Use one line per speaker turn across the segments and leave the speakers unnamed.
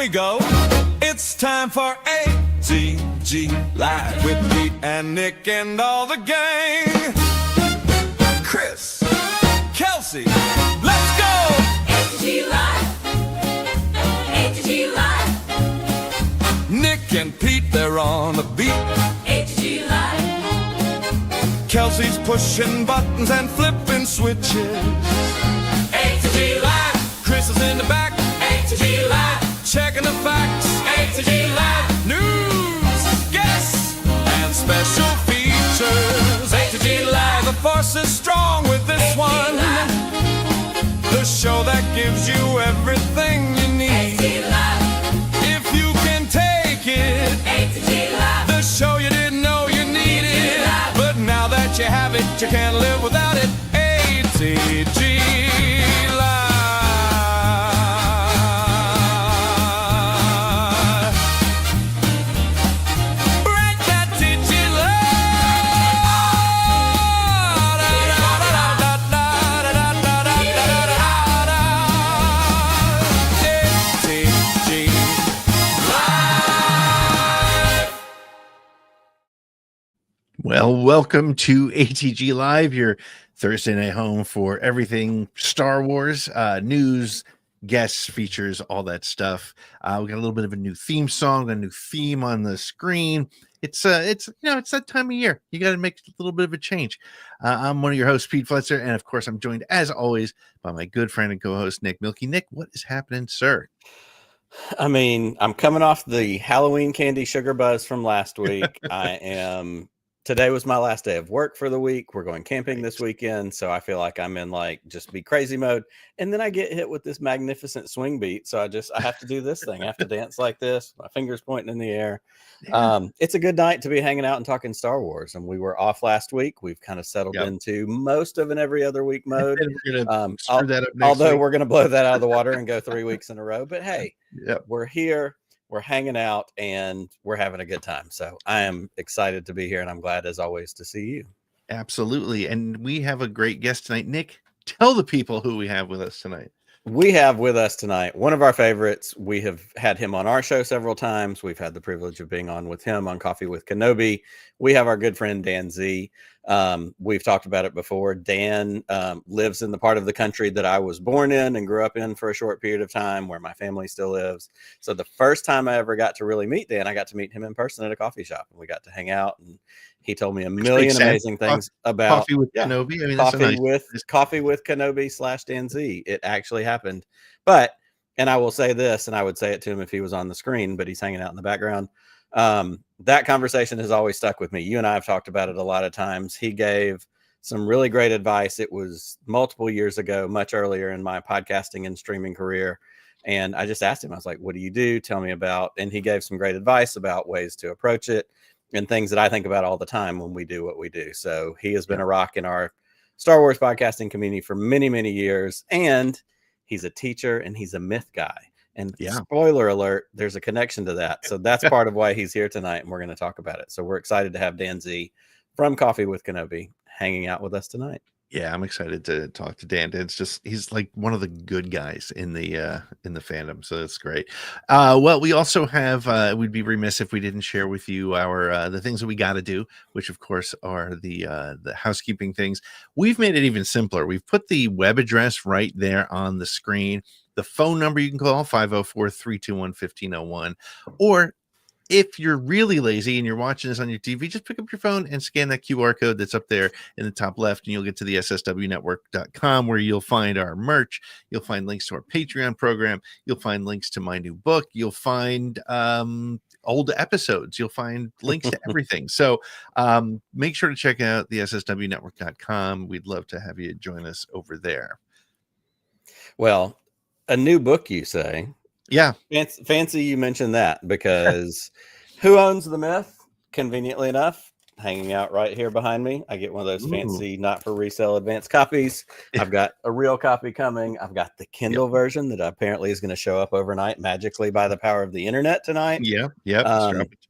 we go. It's time for ATG Live with Pete and Nick and all the gang. Chris, Kelsey, let's go.
ATG Live. ATG Live.
Nick and Pete, they're on the beat.
ATG Live.
Kelsey's pushing buttons and flipping switches.
ATG Live.
Chris is in the back.
ATG Live.
Checking the facts.
ATG Live.
News, guests, and special features. ATG Live. The force is strong with this one. The show that gives you everything you need.
ATG Live.
If you can take it.
ATG Live.
The show you didn't know you needed. But now that you have it, you can't live without it. ATG Live. Break that ATG Live.
Well, welcome to ATG Live, your Thursday night home for everything Star Wars, news, guests, features, all that stuff. We got a little bit of a new theme song, a new theme on the screen. It's it's that time of year. You got to make a little bit of a change. I'm one of your hosts, Pete Fletcher, and of course, I'm joined as always by my good friend and co-host Nick Milky. Nick, what is happening, sir?
I mean, I'm coming off the Halloween candy sugar buzz from last week. Today was my last day of work for the week. We're going camping this weekend, so I feel like I'm in like just be crazy mode. And then I get hit with this magnificent swing beat, so I have to do this thing. I have to dance like this, my fingers pointing in the air. It's a good night to be hanging out and talking Star Wars. And we were off last week. We've kind of settled into most of an every other week mode.
We're gonna screw that up next
although
week.
we're going to blow that out of the water and go 3 weeks in a row. But hey, we're here. We're hanging out and we're having a good time. So I am excited to be here and I'm glad as always to see you.
Absolutely. And we have a great guest tonight. Nick, tell the people who we have with us tonight.
We have with us tonight one of our favorites. We have had him on our show several times. We've had the privilege of being on with him on Coffee with Kenobi. We have our good friend DanZ. We've talked about it before. Dan lives in the part of the country that I was born in and grew up in for a short period of time, where my family still lives. So the first time I ever got to really meet Dan, I got to meet him in person at a coffee shop, and we got to hang out, and he told me a million amazing things about
Coffee with Kenobi. I mean,
Coffee with Kenobi / DanZ. It actually happened. But, and I will say this, and I would say it to him if he was on the screen, but he's hanging out in the background. That conversation has always stuck with me. You and I have talked about it a lot of times. He gave some really great advice. It was multiple years ago, much earlier in my podcasting and streaming career. And I just asked him, I was like, what do you do? Tell me about, and he gave some great advice about ways to approach it and things that I think about all the time when we do what we do. So he has been a rock in our Star Wars podcasting community for many, many years. And he's a teacher and he's a myth guy. And spoiler alert, there's a connection to that. So that's part of why he's here tonight, and we're going to talk about it. So we're excited to have DanZ from Coffee with Kenobi hanging out with us tonight.
Yeah, I'm excited to talk to Dan. He's like one of the good guys in the fandom, so that's great. Well, we also have we'd be remiss if we didn't share with you our the things that we got to do, which of course are the housekeeping things. We've made it even simpler. We've put the web address right there on the screen. The phone number you can call 504-321-1501, or if you're really lazy and you're watching this on your TV, just pick up your phone and scan that QR code that's up there in the top left, and you'll get to the sswnetwork.com, where you'll find our merch. You'll find links to our Patreon program. You'll find links to my new book. You'll find old episodes. You'll find links to everything. So make sure to check out the sswnetwork.com. We'd love to have you join us over there.
Well, a new book, you say?
Yeah.
Fancy you mentioned that, because who owns the myth? Conveniently enough, hanging out right here behind me. I get one of those fancy, not for resale advanced copies. I've got a real copy coming. I've got the Kindle version that apparently is going to show up overnight magically by the power of the internet tonight.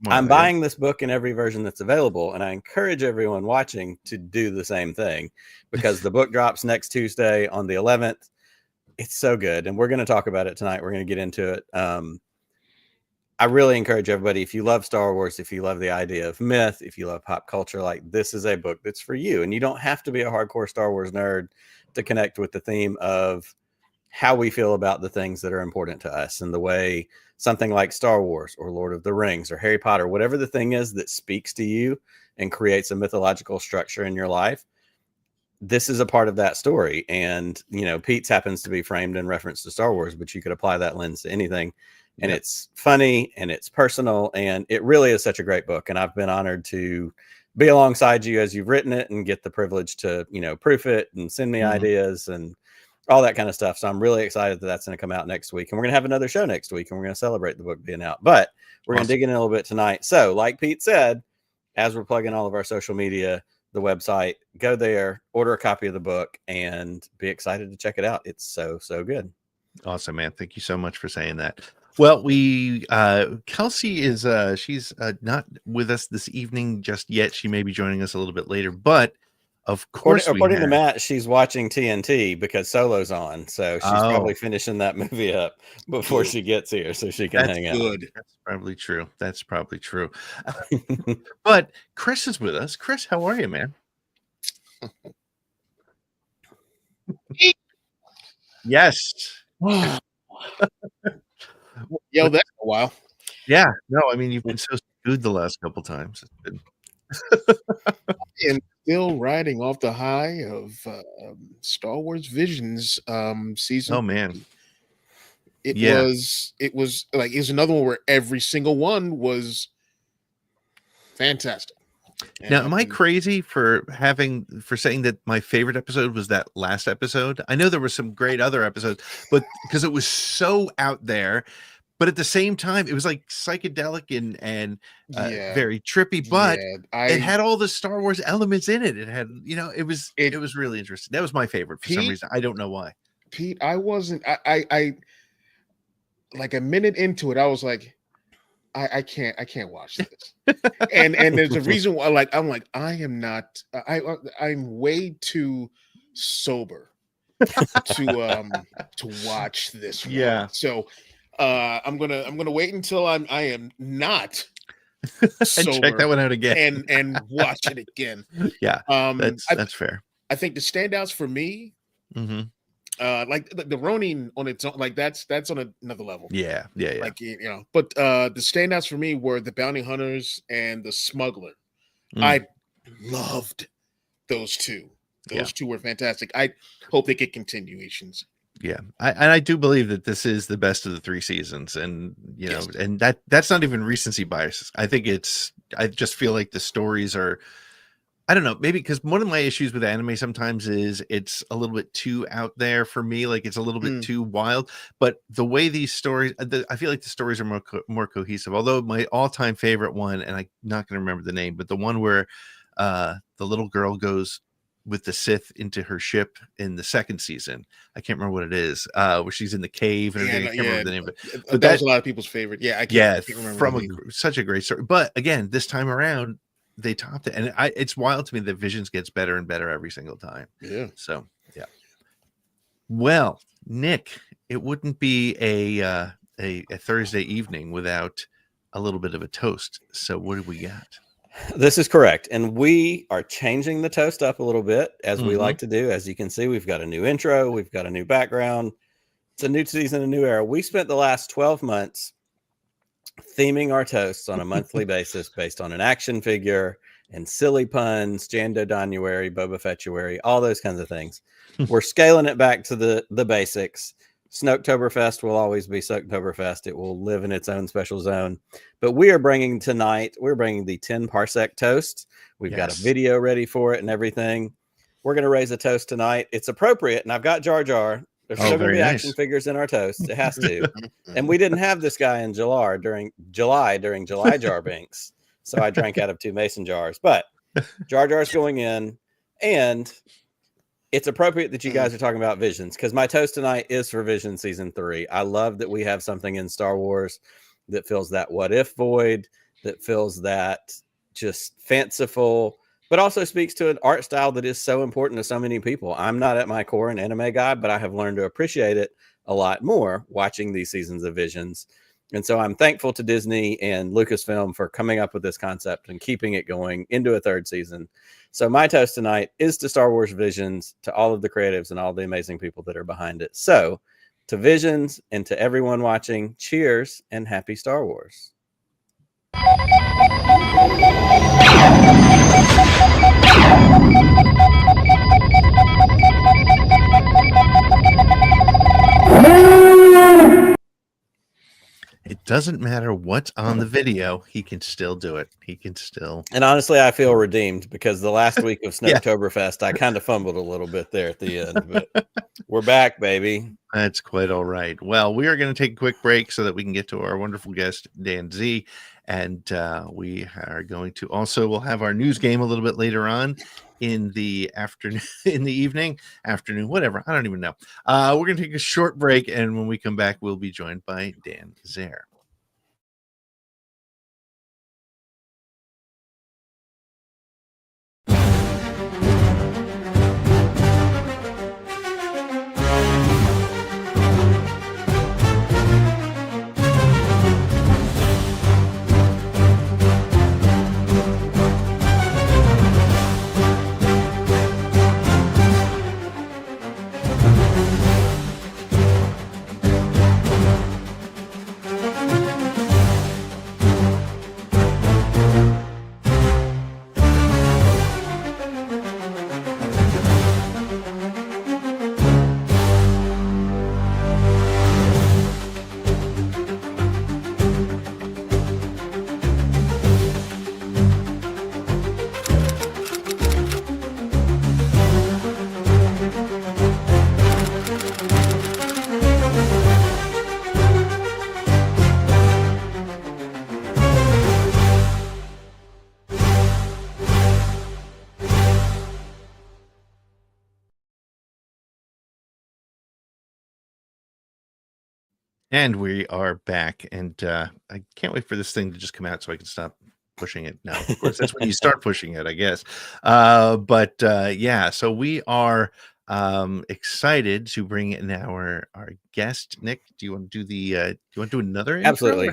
I'm buying this book in every version that's available, and I encourage everyone watching to do the same thing, because the book drops next Tuesday on the 11th. It's so good, and we're going to talk about it tonight. We're going to get into it. I really encourage everybody, if you love Star Wars, if you love the idea of myth, if you love pop culture, like this is a book that's for you. And you don't have to be a hardcore Star Wars nerd to connect with the theme of how we feel about the things that are important to us, and the way something like Star Wars or Lord of the Rings or Harry Potter, whatever the thing is that speaks to you and creates a mythological structure in your life. This is a part of that story. And, you know, Pete's happens to be framed in reference to Star Wars, but you could apply that lens to anything. And it's funny and it's personal, and it really is such a great book. And I've been honored to be alongside you as you've written it and get the privilege to, you know, proof it and send me ideas and all that kind of stuff. So I'm really excited that that's going to come out next week. And we're going to have another show next week, and we're going to celebrate the book being out. But we're going to dig in a little bit tonight. So like Pete said, as we're plugging all of our social media, the website, go there, order a copy of the book, and be excited to check it out. It's so good.
Awesome, man. Thank you so much for saying that. Well, Kelsey is she's not with us this evening just yet. She may be joining us a little bit later, but of course,
according to Matt, she's watching TNT because Solo's on, so she's probably finishing that movie up before she gets here, so she can hang out.
That's probably true. That's probably true. But Chris is with us. Chris, how are you, man? Yes.
Yo, that's a while.
Yeah. No, I mean, you've been so good the last couple times. It's been...
And still riding off the high of Star Wars Visions season.
Oh man.
It was like, it was another one where every single one was fantastic.
Now, am I crazy for saying that my favorite episode was that last episode? I know there were some great other episodes, but because it was so out there, but at the same time, it was like psychedelic and very trippy, but it had all the Star Wars elements in it. It had, you know, it was really interesting. That was my favorite for some reason. I don't know why.
Pete, I wasn't, I like a minute into it, I was like, I can't watch this. and there's a reason why, like, I'm way too sober to watch this one.
Yeah.
So I'm gonna wait until I am not sober,
check that one out again
and watch it again.
Yeah. That's fair.
I think the standouts for me, like the Ronin on its own, like that's on another level.
Yeah.
Like, you know, but the standouts for me were the Bounty Hunters and the Smuggler. I loved those two. Those two were fantastic. I hope they get continuations.
Yeah, I do believe that this is the best of the 3 seasons, and you know, and that's not even recency bias. I think I just feel like the stories are, I don't know, maybe because one of my issues with anime sometimes is it's a little bit too out there for me, like it's a little bit too wild. But the way these stories, I feel like the stories are more cohesive. Although my all-time favorite one, and I'm not going to remember the name, but the one where the little girl goes with the Sith into her ship in the 2nd season. I can't remember what it is, where she's in the cave and everything. I can't remember the name of it.
But that was a lot of people's favorite. Yeah, I can't remember.
From such a great story. But again, this time around, they topped it. And it's wild to me that Visions gets better and better every single time.
Yeah.
So, yeah. Well, Nick, it wouldn't be a Thursday evening without a little bit of a toast. So what do we got?
This is correct. And we are changing the toast up a little bit, as we like to do. As you can see, we've got a new intro. We've got a new background. It's a new season, a new era. We spent the last 12 months theming our toasts on a monthly basis based on an action figure and silly puns, Jando Danuary, Boba Fettuary, all those kinds of things. We're scaling it back to the basics. Snoketoberfest will always be Snoketoberfest. It will live in its own special zone. But we're bringing the 10 Parsec toast. We've got a video ready for it and everything. We're going to raise a toast tonight. It's appropriate. And I've got Jar Jar. There's still going to be action figures in our toast. It has to. And we didn't have this guy in July during July Jar Binks. So I drank out of 2 mason jars. But Jar Jar's going in. And it's appropriate that you guys are talking about Visions, because my toast tonight is for Vision Season 3. I love that we have something in Star Wars that fills that what if void, that fills that just fanciful, but also speaks to an art style that is so important to so many people. I'm not at my core an anime guy, but I have learned to appreciate it a lot more watching these seasons of Visions. And so I'm thankful to Disney and Lucasfilm for coming up with this concept and keeping it going into a third season. So my toast tonight is to Star Wars Visions, to all of the creatives and all the amazing people that are behind it. So to Visions and to everyone watching, cheers and happy Star Wars.
It doesn't matter what's on the video, he can still do it. He can still.
And honestly, I feel redeemed because the last week of Snowtoberfest, I kind of fumbled a little bit there at the end, but we're back, baby.
That's quite all right. Well, we are going to take a quick break so that we can get to our wonderful guest, DanZ. And we are going to also, we'll have our news game a little bit later on in the afternoon, in the evening, afternoon, whatever. I don't even know. We're going to take a short break. And when we come back, we'll be joined by DanZ. And we are back, and I can't wait for this thing to just come out so I can stop pushing it. Now, of course, that's when you start pushing it, I guess. Yeah, so we are excited to bring in our guest. Nick, do you want to do the? Do you want to do another intro?
Absolutely.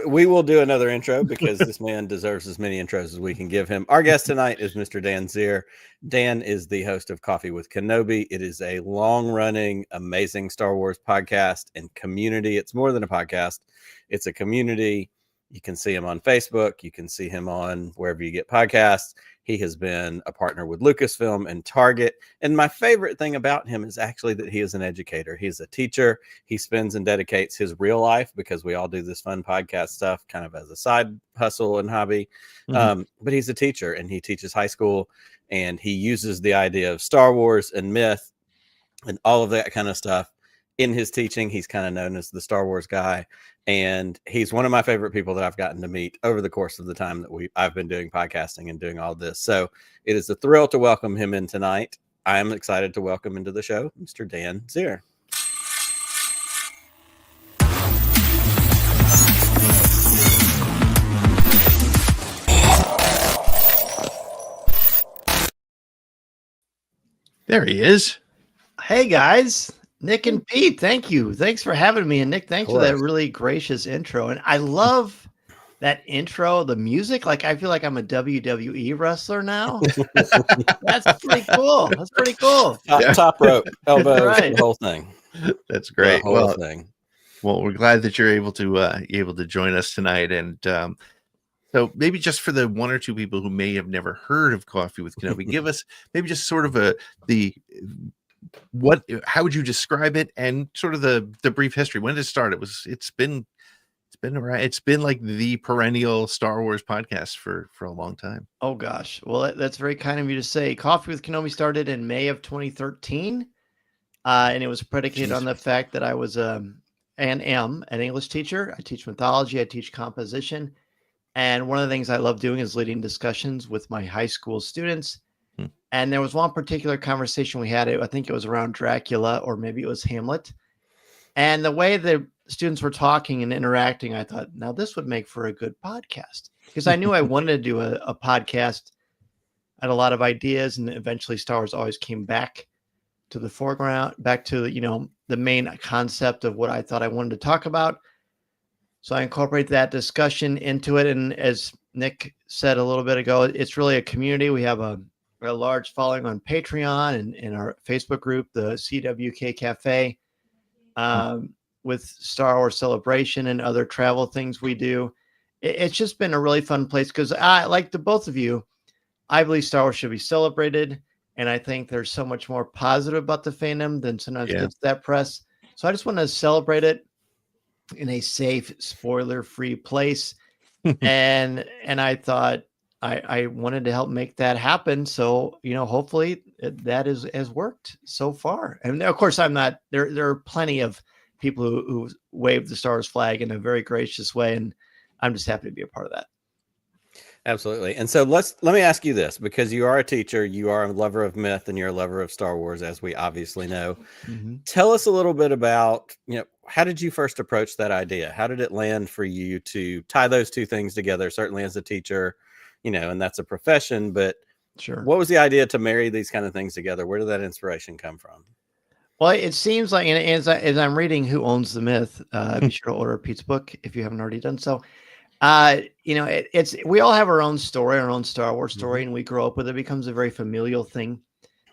We will do another intro because this man deserves as many intros as we can give him. Our guest tonight is Mr. Dan Zehr. Dan is the host of Coffee with Kenobi. It is a long-running, amazing Star Wars podcast and community. It's more than a podcast. It's a community. You can see him on Facebook. You can see him on wherever you get podcasts. He has been a partner with Lucasfilm and Target. And my favorite thing about him is actually that he is an educator. He's a teacher. He spends and dedicates his real life, because we all do this fun podcast stuff kind of as a side hustle and hobby. But he's a teacher, and he teaches high school, and he uses the idea of Star Wars and myth and all of that kind of stuff in his teaching. He's kind of known as the Star Wars guy. And he's one of my favorite people that I've gotten to meet over the course of the time that I've been doing podcasting and doing all this. So it is a thrill to welcome him in tonight. I am excited to welcome into the show, Mr. Dan Zehr.
There he is.
Hey guys, Nick and Pete, thank you. Thanks for having me. And Nick, thanks for that really gracious intro. And I love that intro, the music. Like, I feel like I'm a WWE wrestler now. That's pretty cool. That's pretty cool.
Top rope, elbows,
Right.
the whole thing.
That's great.
The whole thing.
Well, we're glad that you're able to join us tonight. And so maybe just for the one or two people who may have never heard of Coffee with Kenobi, give us maybe just sort of how would you describe it, and sort of the brief history. When did it start? It's been like the perennial Star Wars podcast for a long time.
Oh gosh. Well, that's very kind of you to say. Coffee with Kenobi started in May of 2013. And it was predicated on the fact that I was and am an English teacher. I teach mythology, I teach composition. And one of the things I love doing is leading discussions with my high school students. And there was one particular conversation we had. I think it was around Dracula, or maybe it was Hamlet. And the way the students were talking and interacting, I thought, now this would make for a good podcast, because I knew I wanted to do a podcast. I had a lot of ideas, and eventually Star Wars always came back to the foreground, back to, the main concept of what I thought I wanted to talk about. So I incorporate that discussion into it. And as Nick said a little bit ago, it's really a community. We have a large following on Patreon and in our Facebook group, the CWK Cafe, with Star Wars Celebration and other travel things we do. It's just been a really fun place because I, like the both of you, I believe Star Wars should be celebrated. And I think there's so much more positive about the fandom than sometimes gets that press. So I just want to celebrate it in a safe, spoiler-free place. and I thought I wanted to help make that happen. So, hopefully that has worked so far. And of course, I'm not there. There are plenty of people who wave the Star Wars flag in a very gracious way. And I'm just happy to be a part of that.
Absolutely. And so let me ask you this, because you are a teacher, you are a lover of myth, and you're a lover of Star Wars, as we obviously know. Tell us a little bit about, how did you first approach that idea? How did it land for you to tie those two things together? Certainly as a teacher, and that's a profession, but
Sure.
What was the idea to marry these kind of things together? Where did that inspiration come from?
Well, it seems like, and as I'm reading Who Owns the Myth, be sure to order Pete's book if you haven't already done so. It's we all have our own story, our own Star Wars story, and we grow up with it. It becomes a very familial thing,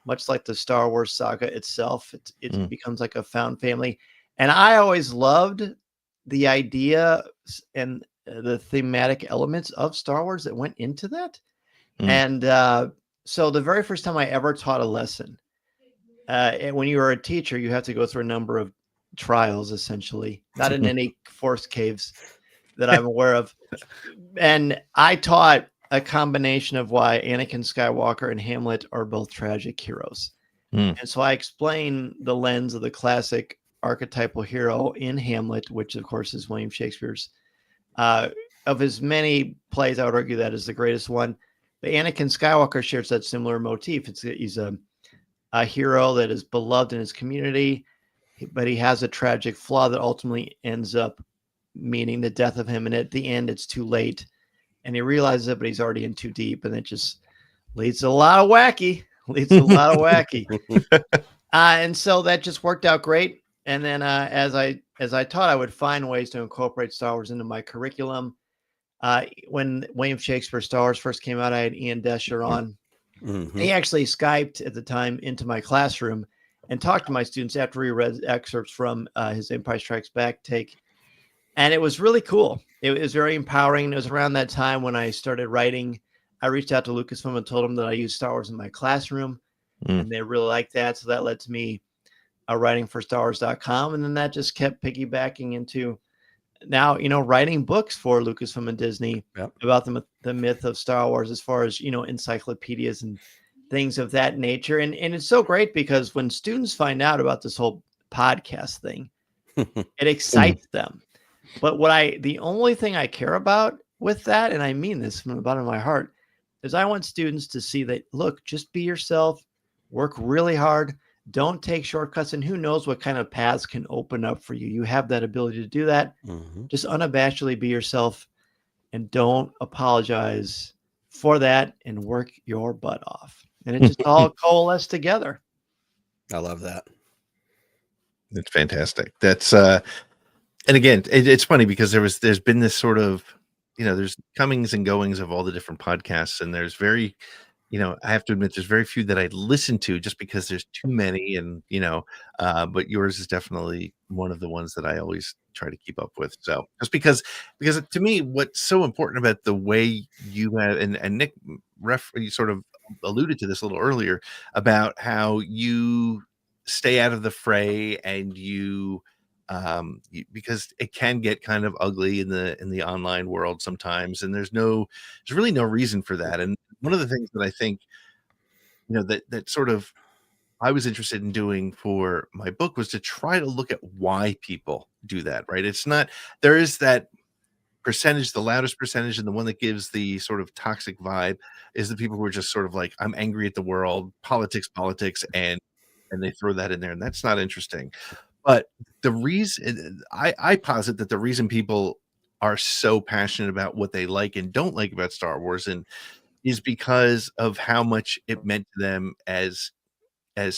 much like the Star Wars saga itself. It becomes like a found family. And I always loved the idea and the thematic elements of Star Wars that went into that. And so the very first time I ever taught a lesson, and when you are a teacher, you have to go through a number of trials, essentially, not in any forced caves that I'm aware of. And I taught a combination of why Anakin Skywalker and Hamlet are both tragic heroes. And so I explain the lens of the classic archetypal hero in Hamlet, which of course is William Shakespeare's. Of his many plays, I would argue that is the greatest one. But Anakin Skywalker shares that similar motif. He's a hero that is beloved in his community, but he has a tragic flaw that ultimately ends up meaning the death of him. And at the end, it's too late. And he realizes it, but he's already in too deep. And it just leads to a lot of wacky. And so that just worked out great. And then as I taught, I would find ways to incorporate Star Wars into my curriculum. When William Shakespeare Star Wars first came out, I had Ian Desher on. He actually Skyped at the time into my classroom and talked to my students after he read excerpts from his Empire Strikes Back take. And it was really cool. It was very empowering. It was around that time when I started writing. I reached out to Lucasfilm and told them that I used Star Wars in my classroom, and they really liked that. So that led to me writing for StarWars.com, and then that just kept piggybacking into now, writing books for Lucasfilm and Disney about the myth of Star Wars, as far as, encyclopedias and things of that nature. And it's so great because when students find out about this whole podcast thing, it excites them. But the only thing I care about with that, and I mean this from the bottom of my heart, is I want students to see that, look, just be yourself, work really hard, don't take shortcuts, and who knows what kind of paths can open up for you. You have that ability to do that. Just unabashedly be yourself and don't apologize for that and work your butt off. And it just all coalesced together.
I love that.
It's fantastic. That's and again, it's funny because there's been this sort of, there's comings and goings of all the different podcasts, and there's very, I have to admit, there's very few that I listen to just because there's too many, and but yours is definitely one of the ones that I always try to keep up with. So just because to me, what's so important about the way you have, and Nick you sort of alluded to this a little earlier about how you stay out of the fray, and because it can get kind of ugly in the online world sometimes, and there's really no reason for that. And one of the things that I think, that sort of I was interested in doing for my book was to try to look at why people do that, right? It's not, there is that percentage, the loudest percentage, and the one that gives the sort of toxic vibe is the people who are just sort of like, I'm angry at the world, politics, and they throw that in there, and that's not interesting. But the reason I posit that the reason people are so passionate about what they like and don't like about Star Wars is because of how much it meant to them as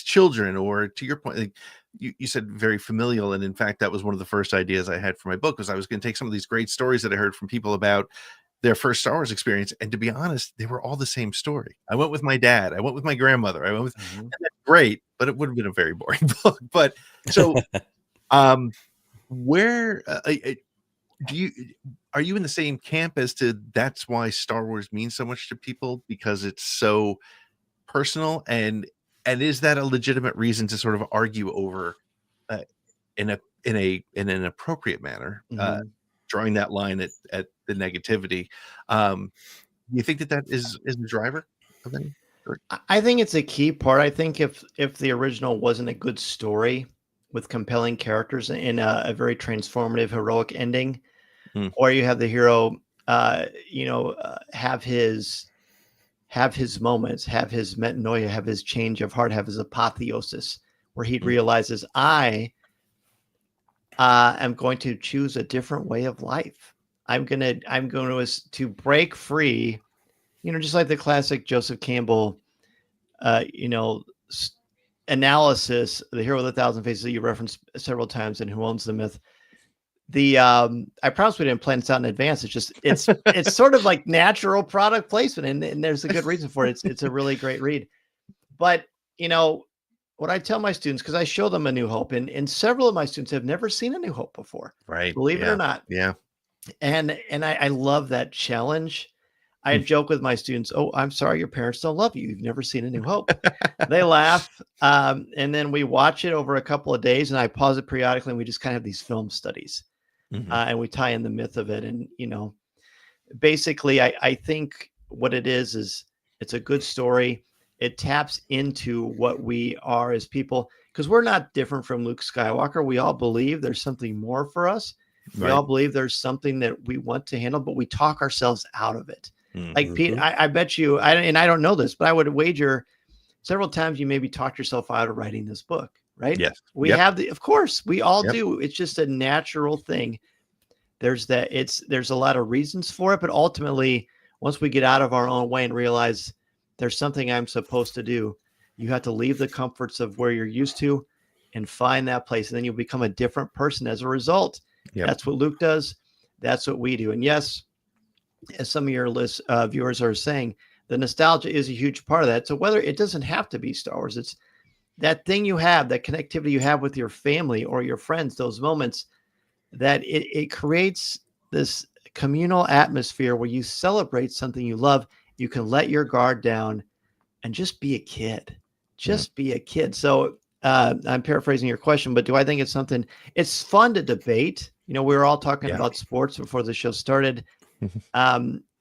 children, or to your point, like you said very familial, and in fact, that was one of the first ideas I had for my book. Was I was going to take some of these great stories that I heard from people about their first Star Wars experience, and to be honest, they were all the same story. I went with my dad, I went with my grandmother, I went with, and that's great, but it would have been a very boring book. But so, where do you are you in the same camp as to that's why Star Wars means so much to people, because it's so personal, and is that a legitimate reason to sort of argue over in an appropriate manner, drawing that line at the negativity? You think that is the driver of any?
I think it's a key part. I think if the original wasn't a good story with compelling characters and a very transformative, heroic ending, or you have the hero, have his moments, have his metanoia, have his change of heart, have his apotheosis, where he realizes I am going to choose a different way of life. I'm going to break free, just like the classic Joseph Campbell, analysis, the hero with a thousand faces that you referenced several times in Who Owns the Myth. I promise we didn't plan this out in advance. It's just, it's sort of like natural product placement, and there's a good reason for it. It's a really great read. But, what I tell my students, because I show them A New Hope, and several of my students have never seen A New Hope before.
Right.
Believe it or not.
Yeah.
And I love that challenge. I joke with my students, "Oh, I'm sorry, your parents don't love you. You've never seen A New Hope." They laugh. And then we watch it over a couple of days, and I pause it periodically, and we just kind of have these film studies. And we tie in the myth of it. And, basically, I think what it is it's a good story. It taps into what we are as people, because we're not different from Luke Skywalker. We all believe there's something more for us. We all believe there's something that we want to handle, but we talk ourselves out of it. Like Pete, I bet you, and I don't know this, but I would wager several times you maybe talked yourself out of writing this book, right?
Yes.
We have of course, we all do. It's just a natural thing. There's a lot of reasons for it, but ultimately, once we get out of our own way and realize there's something I'm supposed to do, you have to leave the comforts of where you're used to and find that place. And then you'll become a different person as a result. That's what Luke does. That's what we do. And yes, as some of your viewers are saying, the nostalgia is a huge part of that. So whether it doesn't have to be Star Wars, it's that thing you have, that connectivity you have with your family or your friends, those moments that it creates this communal atmosphere where you celebrate something you love. You can let your guard down and just be a kid. Just be a kid. So I'm paraphrasing your question, but do I think it's something? It's fun to debate. We were all talking about sports before the show started.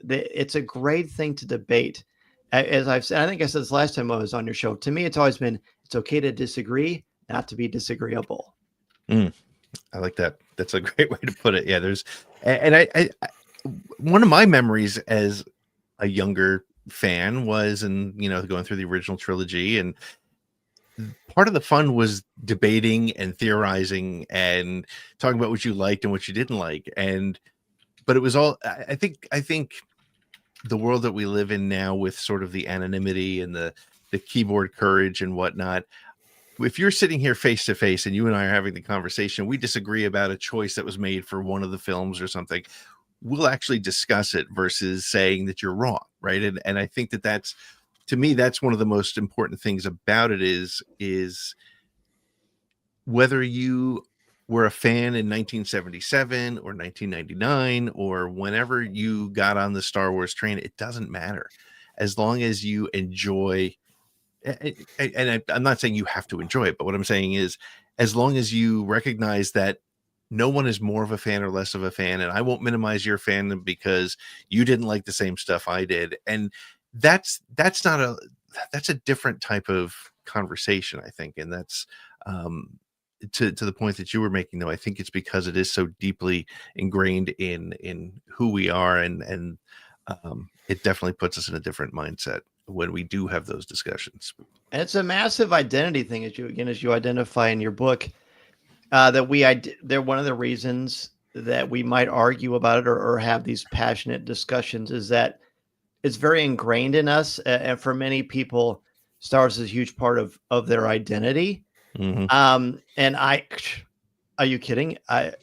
It's a great thing to debate. As I've said, I think I said this last time I was on your show. To me, it's always been, it's okay to disagree, not to be disagreeable.
I like that. That's a great way to put it. Yeah, I one of my memories as a younger fan was, going through the original trilogy, and part of the fun was debating and theorizing and talking about what you liked and what you didn't like. But it was all, I think the world that we live in now, with sort of the anonymity and the keyboard courage and whatnot, if you're sitting here face to face and you and I are having the conversation, we disagree about a choice that was made for one of the films or something, we'll actually discuss it versus saying that you're wrong. Right. And I think that's, to me, that's one of the most important things about it is whether you were a fan in 1977 or 1999 or whenever you got on the Star Wars train, it doesn't matter. As long as you enjoy, and I'm not saying you have to enjoy it, but what I'm saying is, as long as you recognize that no one is more of a fan or less of a fan, and I won't minimize your fandom because you didn't like the same stuff I did. And that's a different type of conversation, I think. And that's to the point that you were making, though. I think it's because it is so deeply ingrained in who we are, and it definitely puts us in a different mindset when we do have those discussions.
And it's a massive identity thing, as you identify in your book, that they're one of the reasons that we might argue about it or have these passionate discussions is that it's very ingrained in us. And for many people, Star Wars is a huge part of their identity.
Mhm.
And are you kidding? I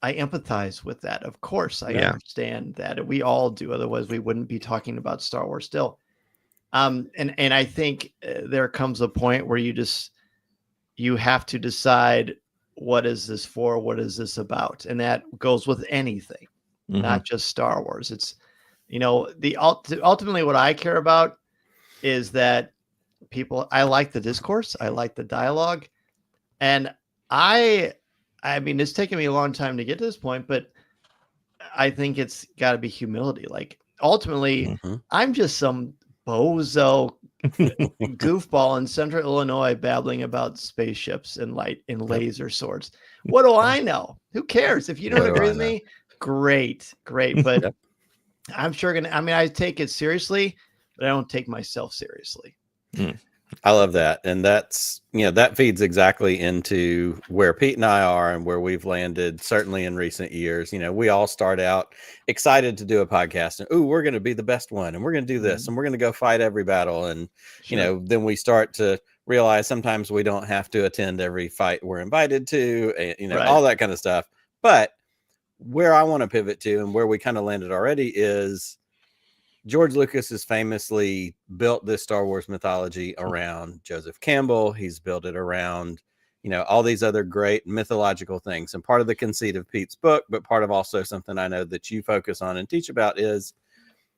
empathize with that. Of course, I
Yeah.
understand that. We all do. Otherwise, we wouldn't be talking about Star Wars still. And I think there comes a point where you have to decide, what is this for? What is this about? And that goes with anything,
Mhm.
not just Star Wars. It's, ultimately what I care about is that I like the discourse. I like the dialogue. And I mean, it's taken me a long time to get to this point, but I think it's got to be humility. Like, ultimately,
Mhm.
I'm just some bozo goofball in Central Illinois babbling about spaceships and laser swords. What do I know? Who cares? If you don't
What do
agree
I
with
know?
me, great. But
Yep.
I'm sure I take it seriously, but I don't take myself seriously.
I love that. And that's, that feeds exactly into where Pete and I are and where we've landed, certainly in recent years. We all start out excited to do a podcast and, ooh, we're going to be the best one. And we're going to do this and we're going to go fight every battle. And,
Sure.
then we start to realize sometimes we don't have to attend every fight we're invited to, and,
Right.
all that kind of stuff. But where I want to pivot to and where we kind of landed already is George Lucas has famously built this Star Wars mythology around Joseph Campbell. He's built it around, all these other great mythological things. And part of the conceit of Pete's book, but part of also something I know that you focus on and teach about, is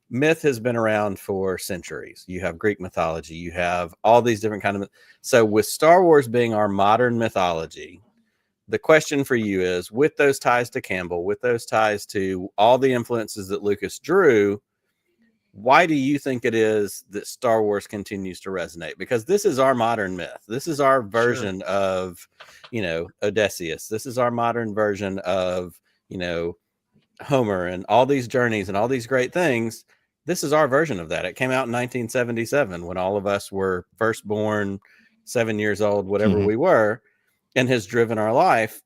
myth has been around for centuries. You have Greek mythology, you have all these different kinds of. So with Star Wars being our modern mythology, the question for you is, with those ties to Campbell, with those ties to all the influences that Lucas drew, why do you think it is that Star Wars continues to resonate? Because this is our modern myth. This is our version of, Odysseus. This is our modern version of, Homer and all these journeys and all these great things. This is our version of that. It came out in 1977 when all of us were first born, 7 years old, whatever we were, and has driven our life.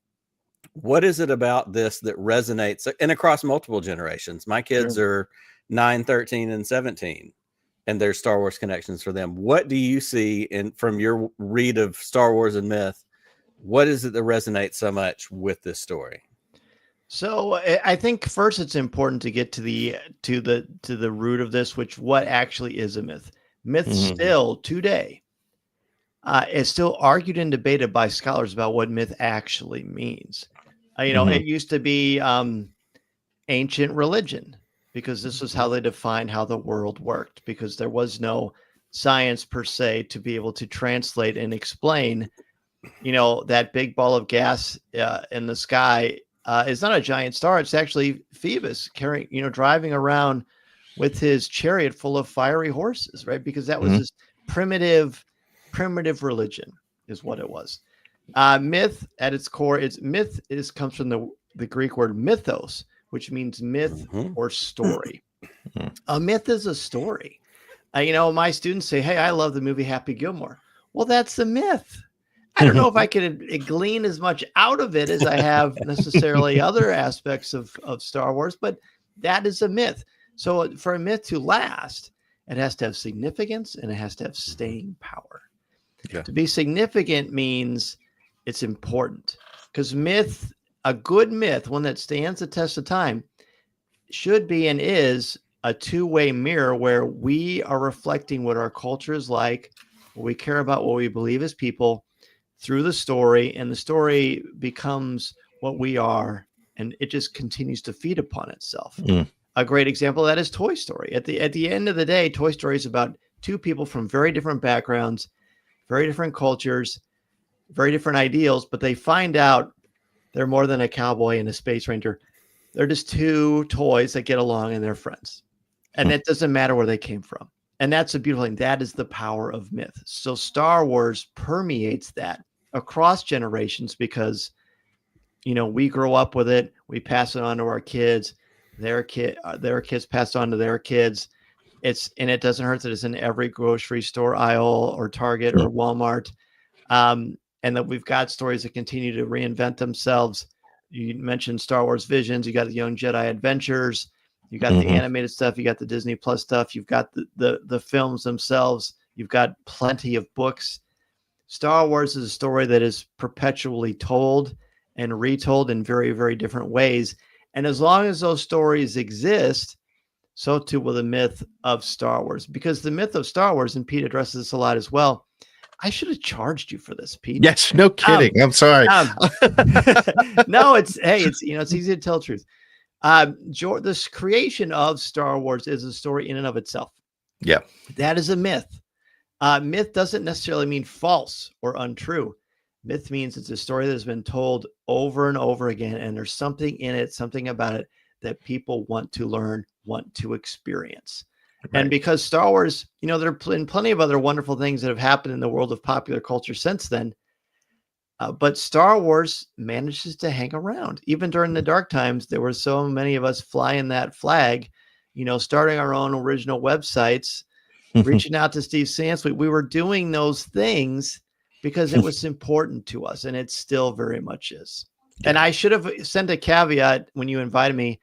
What is it about this that resonates and across multiple generations? My kids are 9, 13, and 17, and there's Star Wars connections for them. What do you see from your read of Star Wars and myth? What is it that resonates so much with this story?
So I think first it's important to get to the root of this, which what actually is a myth. Myth still today is still argued and debated by scholars about what myth actually means. It used to be ancient religion, because this was how they defined how the world worked, because there was no science per se to be able to translate and explain, that big ball of gas in the sky is not a giant star. It's actually Phoebus driving around with his chariot full of fiery horses, right? Because that was this primitive religion is what it was. Myth at its core, comes from the Greek word mythos, which means myth or story. A myth is a story. My students say, "Hey, I love the movie Happy Gilmore." Well, that's a myth. I don't know if I could glean as much out of it as I have necessarily other aspects of Star Wars, but that is a myth. So for a myth to last, it has to have significance and it has to have staying power.
Okay.
To be significant means it's important, because a good myth, one that stands the test of time, should be and is a two-way mirror where we are reflecting what our culture is like, what we care about, what we believe as people through the story, and the story becomes what we are, and it just continues to feed upon itself. A great example of that is Toy Story. At the end of the day, Toy Story is about two people from very different backgrounds, very different cultures, very different ideals, but they find out they're more than a cowboy and a space ranger. They're just two toys that get along and they're friends. And it doesn't matter where they came from. And that's a beautiful thing. That is the power of myth. So Star Wars permeates that across generations, because, we grow up with it. We pass it on to our kids. Their kids pass on to their kids. And it doesn't hurt that it's in every grocery store aisle or Target or Walmart. And that we've got stories that continue to reinvent themselves. You mentioned Star Wars Visions. You got the Young Jedi Adventures. You got the animated stuff. You got the Disney Plus stuff. You've got the films themselves. You've got plenty of books. Star Wars is a story that is perpetually told and retold in very, very different ways. And as long as those stories exist, so too will the myth of Star Wars. Because the myth of Star Wars, and Pete addresses this a lot as well. I should have charged you for this, Pete.
Yes, no kidding. I'm sorry.
No, it's easy to tell the truth. This creation of Star Wars is a story in and of itself.
Yeah.
That is a myth. Myth doesn't necessarily mean false or untrue. Myth means it's a story that has been told over and over again, and there's something in it, something about it that people want to learn, want to experience. Right. And because Star Wars, there have been plenty of other wonderful things that have happened in the world of popular culture since then. But Star Wars manages to hang around. Even during the dark times, there were so many of us flying that flag, starting our own original websites, reaching out to Steve Sansweet. We were doing those things because it was important to us, and it still very much is. Yeah. And I should have sent a caveat when you invited me.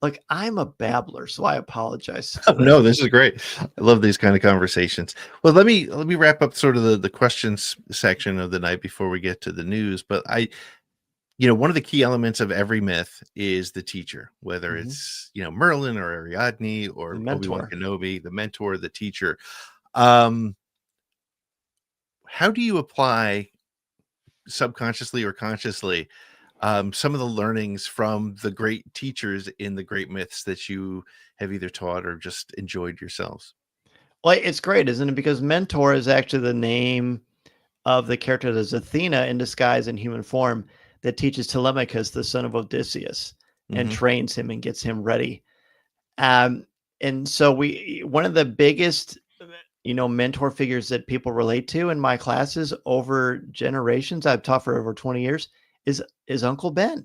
Look, I'm a babbler, so I apologize.
No, this is great. I love these kind of conversations. Well, let me wrap up sort of the questions section of the night before we get to the news. But one of the key elements of every myth is the teacher, whether it's Merlin or Ariadne or Obi-Wan Kenobi, the mentor, the teacher. How do you apply subconsciously or consciously some of the learnings from the great teachers in the great myths that you have either taught or just enjoyed yourselves?
Well, it's great, isn't it? Because mentor is actually the name of the character that's Athena in disguise in human form that teaches Telemachus, the son of Odysseus, and trains him and gets him ready. And so one of the biggest, mentor figures that people relate to in my classes over generations, I've taught for over 20 years, is Uncle Ben.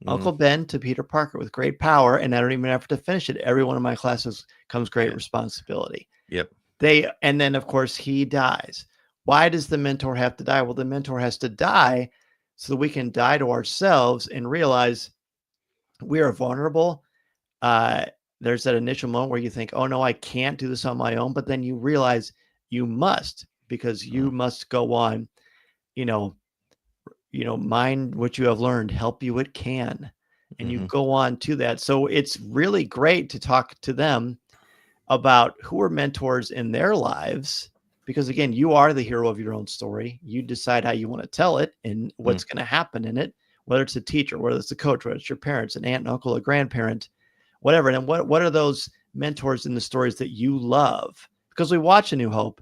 Uncle Ben to Peter Parker with great power, and I don't even have to finish it. Every one of my classes comes great responsibility.
Yep.
And then of course he dies. Why does the mentor have to die? Well, the mentor has to die so that we can die to ourselves and realize we are vulnerable. There's that initial moment where you think, oh no, I can't do this on my own. But then you realize you must, because you must go on, mind what you have learned, help you it can. And you go on to that. So it's really great to talk to them about who are mentors in their lives, because again, you are the hero of your own story. You decide how you want to tell it and what's going to happen in it, whether it's a teacher, whether it's a coach, whether it's your parents, an aunt, an uncle, a grandparent, whatever. And what are those mentors in the stories that you love? Because we watch A New Hope,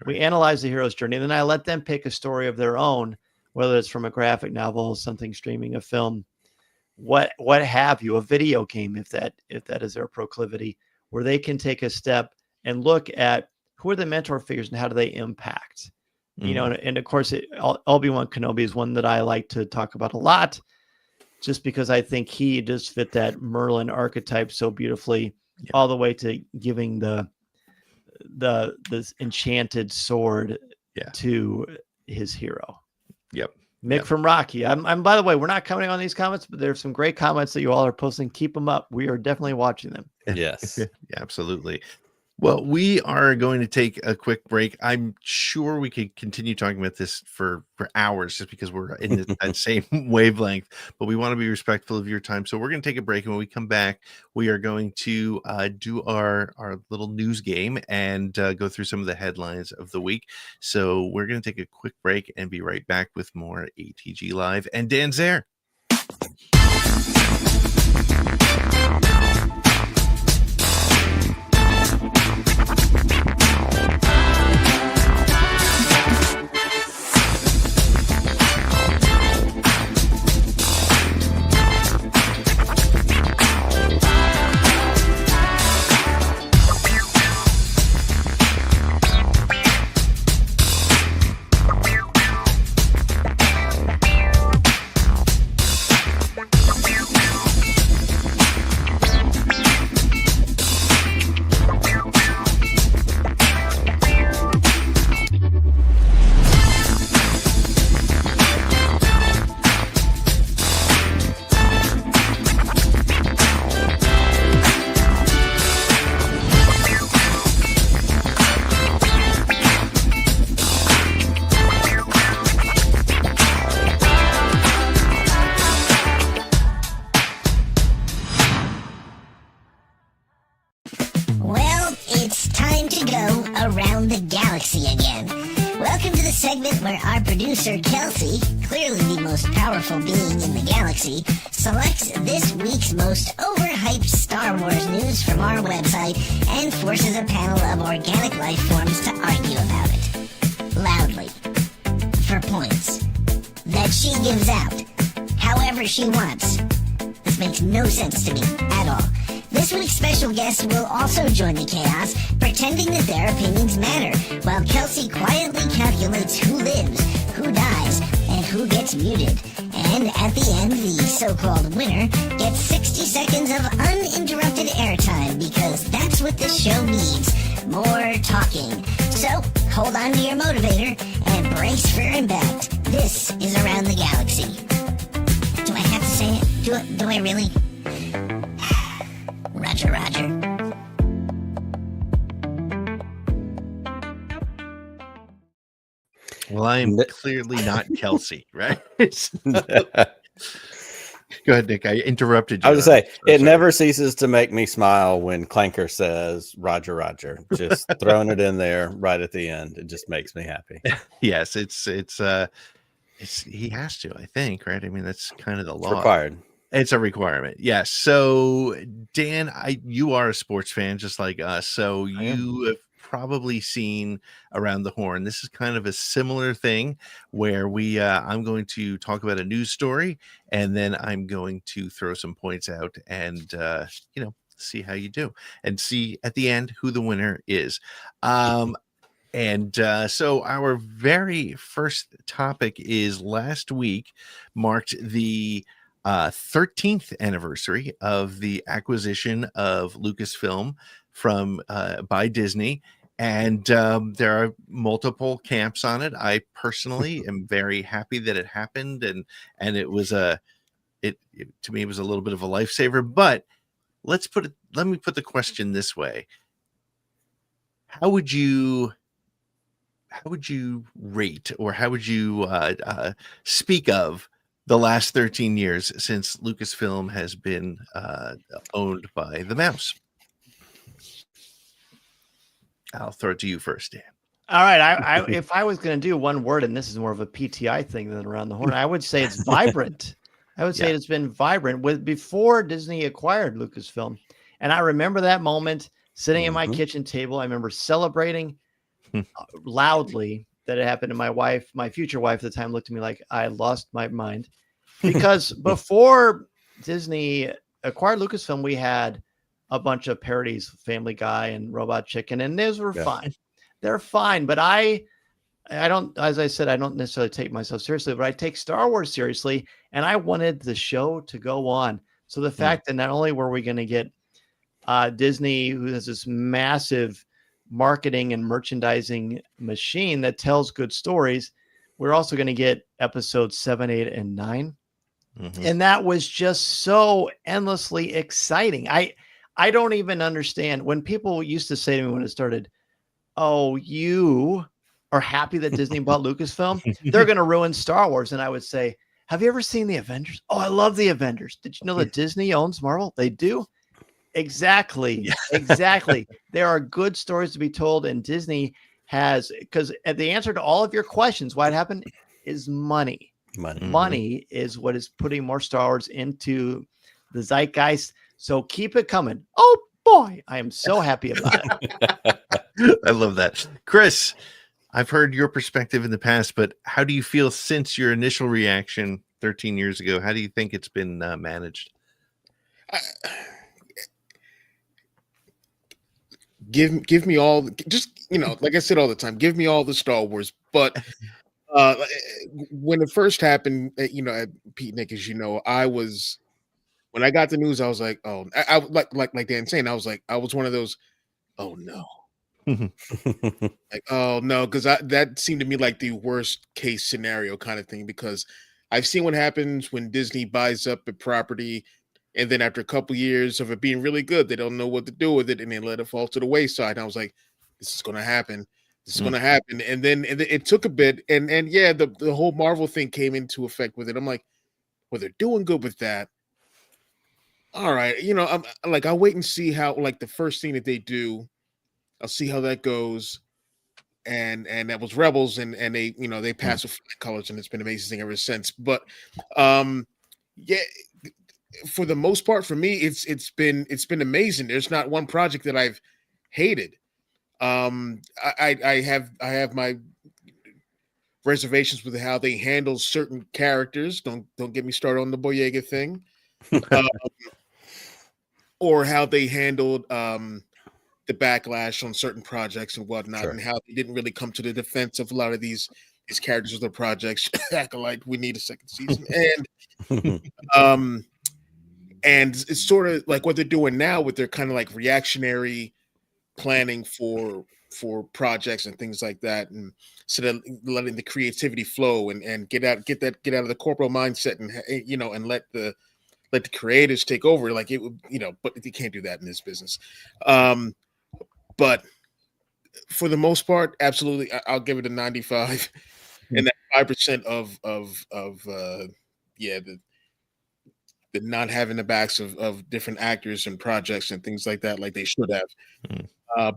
we analyze the hero's journey, and then I let them pick a story of their own, whether it's from a graphic novel, something streaming, a film, what have you, a video game, if that is their proclivity, where they can take a step and look at who are the mentor figures and how do they impact, and of course, Obi-Wan Kenobi is one that I like to talk about a lot, just because I think he does fit that Merlin archetype so beautifully, all the way to giving this enchanted sword to his hero.
Yep.
Mick from Rocky. I'm by the way, we're not commenting on these comments, but there's some great comments that you all are posting. Keep them up. We are definitely watching them.
Yes.
Yeah, absolutely. Well, we are going to take a quick break. I'm sure we could continue talking about this for hours just because we're in that same wavelength, but we want to be respectful of your time. So we're going to take a break. And when we come back, we are going to do our little news game and go through some of the headlines of the week. So we're going to take a quick break and be right back with more ATG Live and DanZ.
segment where our producer, Kelsey, clearly the most powerful being in the galaxy, selects this week's most overhyped Star Wars news from our website and forces a panel of organic life forms to argue about it. Loudly. For points. That she gives out. However she wants. This makes no sense to me at all. This week's special guest will also join the chaos, pretending that their opinions matter, while Kelsey quietly calculates who lives, who dies, and who gets muted. And at the end, the so-called winner gets 60 seconds of uninterrupted airtime, because that's what this show needs. More talking. So, hold on to your motivator and brace for impact. This is Around the Galaxy. Do I have to say it? Do I really? Roger, Roger.
Well, I am clearly not Kelsey, right? Go ahead, Nick. I interrupted you.
I was going to say, it never ceases to make me smile when Clanker says, Roger, Roger. Just throwing it in there right at the end. It just makes me happy.
Yes, it's he has to, I think, right? I mean, that's kind of the law.
Required.
It's a requirement. Yes. So, Dan, you are a sports fan just like us. So you have probably seen Around the Horn. This is kind of a similar thing where I'm going to talk about a news story, and then I'm going to throw some points out and see how you do, and see at the end who the winner is. So our very first topic is last week marked the 13th anniversary of the acquisition of Lucasfilm by Disney. And there are multiple camps on it. I personally am very happy that it happened, and it was to me it was a little bit of a lifesaver. But let me put the question this way: How would you rate, or how would you speak of the last 13 years since Lucasfilm has been owned by the mouse? I'll throw it to you first, Dan.
All right. If I was going to do one word, and this is more of a PTI thing than Around the Horn, I would say it's vibrant. I would say it's been vibrant before Disney acquired Lucasfilm. And I remember that moment sitting at my kitchen table. I remember celebrating loudly that it happened. And my future wife at the time, looked at me like I lost my mind, because before Disney acquired Lucasfilm, we had a bunch of parodies, Family Guy and Robot Chicken, and those were fine. They're fine, but I don't, as I said, I don't necessarily take myself seriously, but I take Star Wars seriously, and I wanted the show to go on. So the fact that not only were we going to get Disney, who has this massive marketing and merchandising machine that tells good stories, we're also going to get episodes 7, 8, and 9. And that was just so endlessly exciting. I don't even understand when people used to say to me when it started, "Oh, you are happy that Disney bought Lucasfilm? They're going to ruin Star Wars." And I would say, "Have you ever seen the Avengers? Oh, I love the Avengers. Did you know that Disney owns Marvel? They do." Exactly. Exactly. There are good stories to be told, and Disney has, because the answer to all of your questions, what happened, is money. Money is what is putting more Star Wars into the zeitgeist. So keep it coming. Oh boy, I am so happy about it.
I love that. Chris, I've heard your perspective in the past, but how do you feel since your initial reaction 13 years ago? How do you think it's been managed?
Give me all, just, like I said all the time, give me all the Star Wars. But when it first happened, Pete, Nick, as you know, when I got the news, I was like, oh, I like Dan saying, I was one of those, oh no. Like, oh no, because that seemed to me like the worst case scenario kind of thing, because I've seen what happens when Disney buys up a property, and then after a couple years of it being really good, they don't know what to do with it, and they let it fall to the wayside. And I was like, this is going to happen. This is going to happen. And then it took a bit, and yeah, the whole Marvel thing came into effect with it. I'm like, well, they're doing good with that. All right, I'm like, I'll wait and see how, like, the first thing that they do, I'll see how that goes. and that was Rebels, and they they passed with flying colors, and it's been amazing ever since. But yeah, for the most part, for me, it's been amazing. There's not one project that I've hated. I have my reservations with how they handle certain characters. Don't get me started on the Boyega thing, or how they handled the backlash on certain projects and whatnot,
Sure.
and how they didn't really come to the defense of a lot of these characters or the projects. Acting like we need a second season, and it's sort of like what they're doing now with their kind of like reactionary planning for projects and things like that, and sort of letting the creativity flow and get out of the corporal mindset, and and let the creators take over. Like it would, but you can't do that in this business. But for the most part, absolutely, I'll give it a 95, and that 5% of the not having the backs of different actors and projects and things like that, like they should have.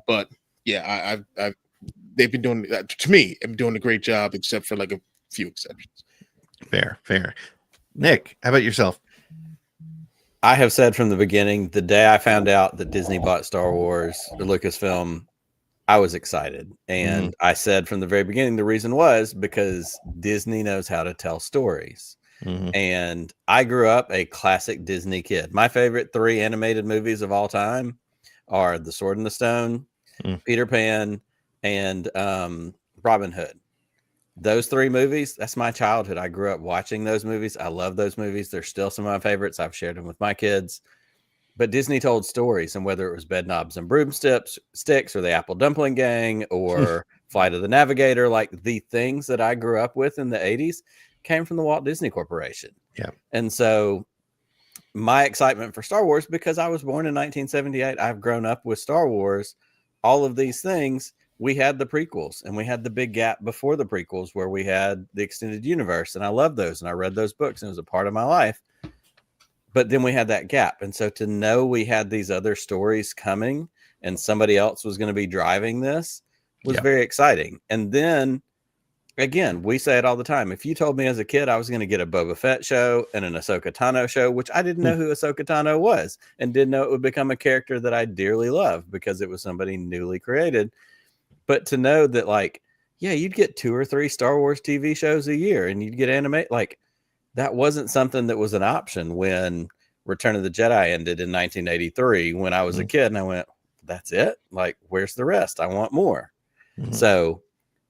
But yeah, they've been doing, to me, I'm doing a great job, except for like a few exceptions.
Fair. Nick, how about yourself?
I have said from the beginning, the day I found out that Disney bought Star Wars or Lucasfilm, I was excited. And I said from the very beginning, the reason was because Disney knows how to tell stories. And I grew up a classic Disney kid. My favorite 3 animated movies of all time are The Sword and the Stone, Peter Pan, and Robin Hood. Those 3 movies, that's my childhood. I grew up watching those movies. I love those movies. They're still some of my favorites. I've shared them with my kids. But Disney told stories, and whether it was Bedknobs and Broomsticks or the Apple Dumpling Gang or Flight of the Navigator, like the things that I grew up with in the 80s came from the Walt Disney Corporation. Yeah. And so my excitement for Star Wars, because I was born in 1978, I've grown up with Star Wars, all of these things. We had the prequels, and we had the big gap before the prequels where we had the extended universe. And I love those, and I read those books, and it was a part of my life. But then we had that gap. And so to know we had these other stories coming and somebody else was going to be driving this was very exciting. And then again, we say it all the time. If you told me as a kid I was going to get a Boba Fett show and an Ahsoka Tano show, which I didn't know who Ahsoka Tano was, and didn't know it would become a character that I dearly love because it was somebody newly created. But to know that, like, yeah, you'd get 2 or 3 Star Wars TV shows a year and you'd get anime, like, that wasn't something that was an option when Return of the Jedi ended in 1983 when I was a kid, and I went, that's it? Like, where's the rest? I want more. So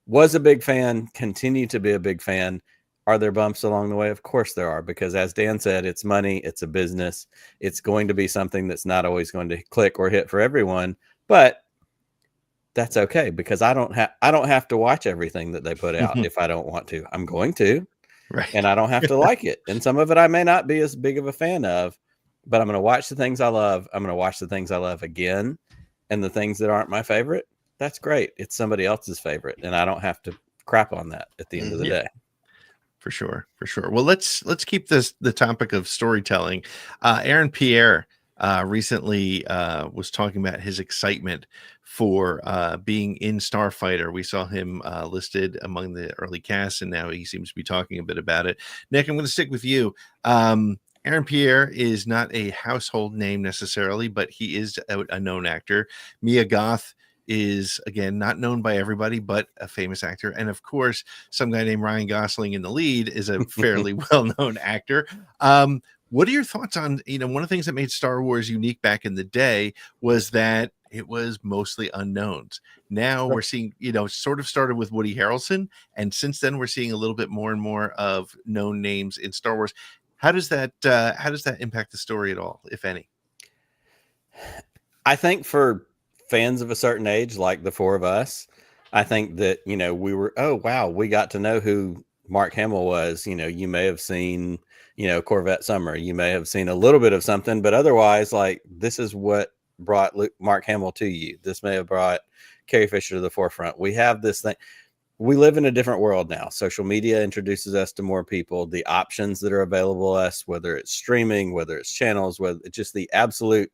was a big fan, continue to be a big fan. Are there bumps along the way? Of course there are, because as Dan said, it's money, it's a business. It's going to be something that's not always going to click or hit for everyone, but that's okay, because I don't have to watch everything that they put out if I don't want to. I'm going to. Right. And I don't have to like it. And some of it I may not be as big of a fan of, but I'm going to watch the things I love. I'm going to watch the things I love again. And the things that aren't my favorite, that's great. It's somebody else's favorite. And I don't have to crap on that at the end of the day.
For sure. Well, let's keep the topic of storytelling. Aaron Pierre recently was talking about his excitement for being in Starfighter. We saw him listed among the early cast, and now he seems to be talking a bit about it. Nick, I'm going to stick with you. Aaron Pierre is not a household name necessarily, but he is a known actor. Mia Goth is, again, not known by everybody, but a famous actor. And of course, some guy named Ryan Gosling in the lead is a fairly well-known actor. What are your thoughts on, one of the things that made Star Wars unique back in the day was that it was mostly unknowns. Now we're seeing, sort of started with Woody Harrelson, and since then we're seeing a little bit more and more of known names in Star Wars. How does that impact the story at all, if any?
I think for fans of a certain age, like the 4 of us, I think that, we were, oh, wow, we got to know who Mark Hamill was. You may have seen, Corvette Summer. You may have seen a little bit of something, but otherwise, like, this is what brought Mark Hamill to you. This may have brought Carrie Fisher to the forefront. We have this thing. We live in a different world now. Social media introduces us to more people. The options that are available to us, whether it's streaming, whether it's channels, whether it's just the absolute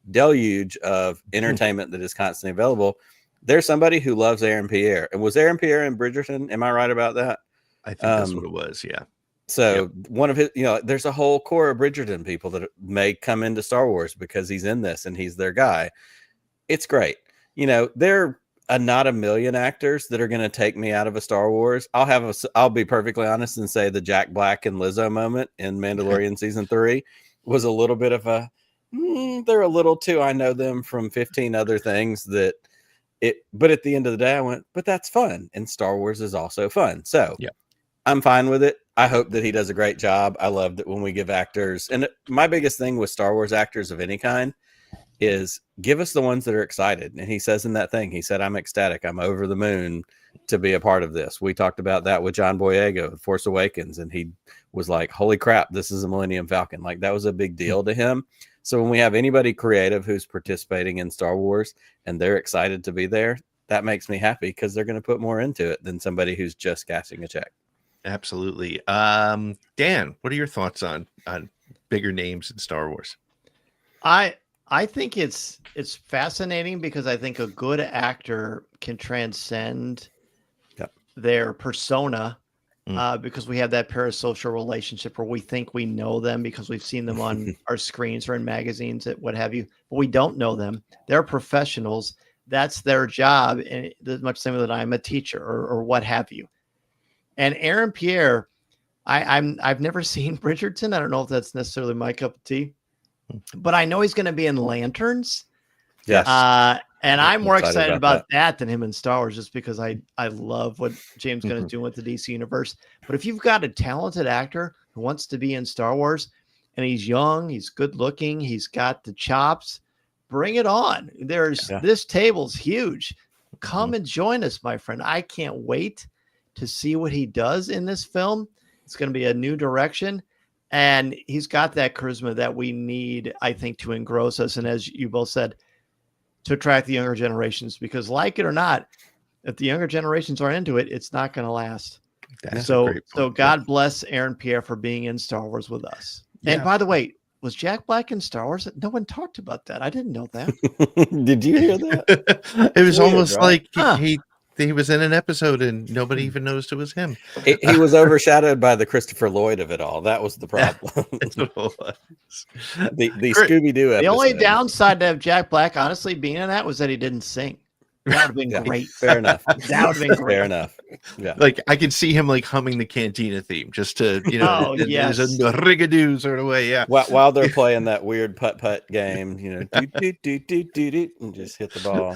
deluge of entertainment that is constantly available. there's somebody who loves Aaron Pierre. And was Aaron Pierre in Bridgerton? Am I right about that?
I think that's what it was. Yeah.
So one of his, there's a whole core of Bridgerton people that may come into Star Wars because he's in this and he's their guy. It's great. There are not a million actors that are going to take me out of a Star Wars. I'll be perfectly honest and say the Jack Black and Lizzo moment in Mandalorian season 3 was a little bit of a, they're a little too, I know them from 15 other things but at the end of the day, I went, but that's fun. And Star Wars is also fun. So I'm fine with it. I hope that he does a great job. I love that when we give actors, and my biggest thing with Star Wars actors of any kind is give us the ones that are excited. And he says in that thing, he said, I'm ecstatic. I'm over the moon to be a part of this. We talked about that with John Boyega, Force Awakens. And he was like, holy crap, this is a Millennium Falcon. Like that was a big deal to him. So when we have anybody creative who's participating in Star Wars and they're excited to be there, that makes me happy because they're going to put more into it than somebody who's just cashing a check.
Absolutely. Dan, what are your thoughts on bigger names in Star Wars?
I think it's fascinating because I think a good actor can transcend their persona because we have that parasocial relationship where we think we know them because we've seen them on our screens or in magazines, what have you, but we don't know them. They're professionals. That's their job. And much the same that I'm a teacher or what have you. And Aaron Pierre, I've never seen Bridgerton. I don't know if that's necessarily my cup of tea, but I know he's going to be in Lanterns.
Yes.
And I'm more excited about that than him in Star Wars, just because I love what James Gunn is doing with the DC universe. But if you've got a talented actor who wants to be in Star Wars and he's young, he's good looking, he's got the chops, bring it on. This table's huge. Come and join us, my friend. I can't wait to see what he does in this film. It's going to be a new direction. And he's got that charisma that we need, I think, to engross us. And as you both said, to attract the younger generations, because like it or not, if the younger generations aren't into it, it's not going to last. So God bless Aaron Pierre for being in Star Wars with us. Yeah. And by the way, was Jack Black in Star Wars? No one talked about that. I didn't know that.
Did you hear that?
It was almost like he was in an episode and nobody even noticed it was him.
He was overshadowed by the Christopher Lloyd of it all. That was the problem. the Scooby-Doo episode.
The only downside to have Jack Black, honestly, being in that was that he didn't sing. That would have been great.
Fair enough.
That would have been great.
Fair enough. Yeah.
Like I could see him like humming the Cantina theme just to,
yes.
there's a rigadoo sort of way. Yeah.
While they're playing that weird putt game, and just hit the ball.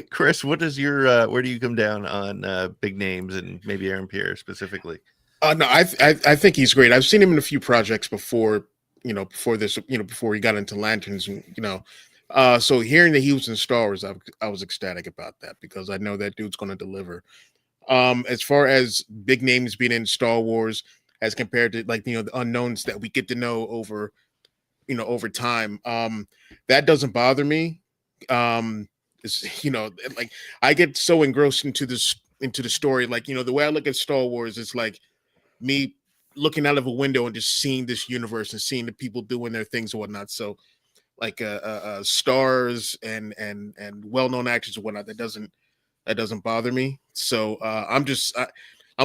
Chris, what is your where do you come down on big names and maybe Aaron Pierre specifically?
No, I think he's great. I've seen him in a few projects before, before this, before he got into Lanterns, so hearing that he was in Star Wars, I was ecstatic about that because I know that dude's going to deliver. As far as big names being in Star Wars, as compared to the unknowns that we get to know over time, that doesn't bother me. I get so engrossed into the story. The way I look at Star Wars is like me looking out of a window and just seeing this universe and seeing the people doing their things and whatnot. So stars and well-known actors and whatnot, that doesn't bother me. So I'm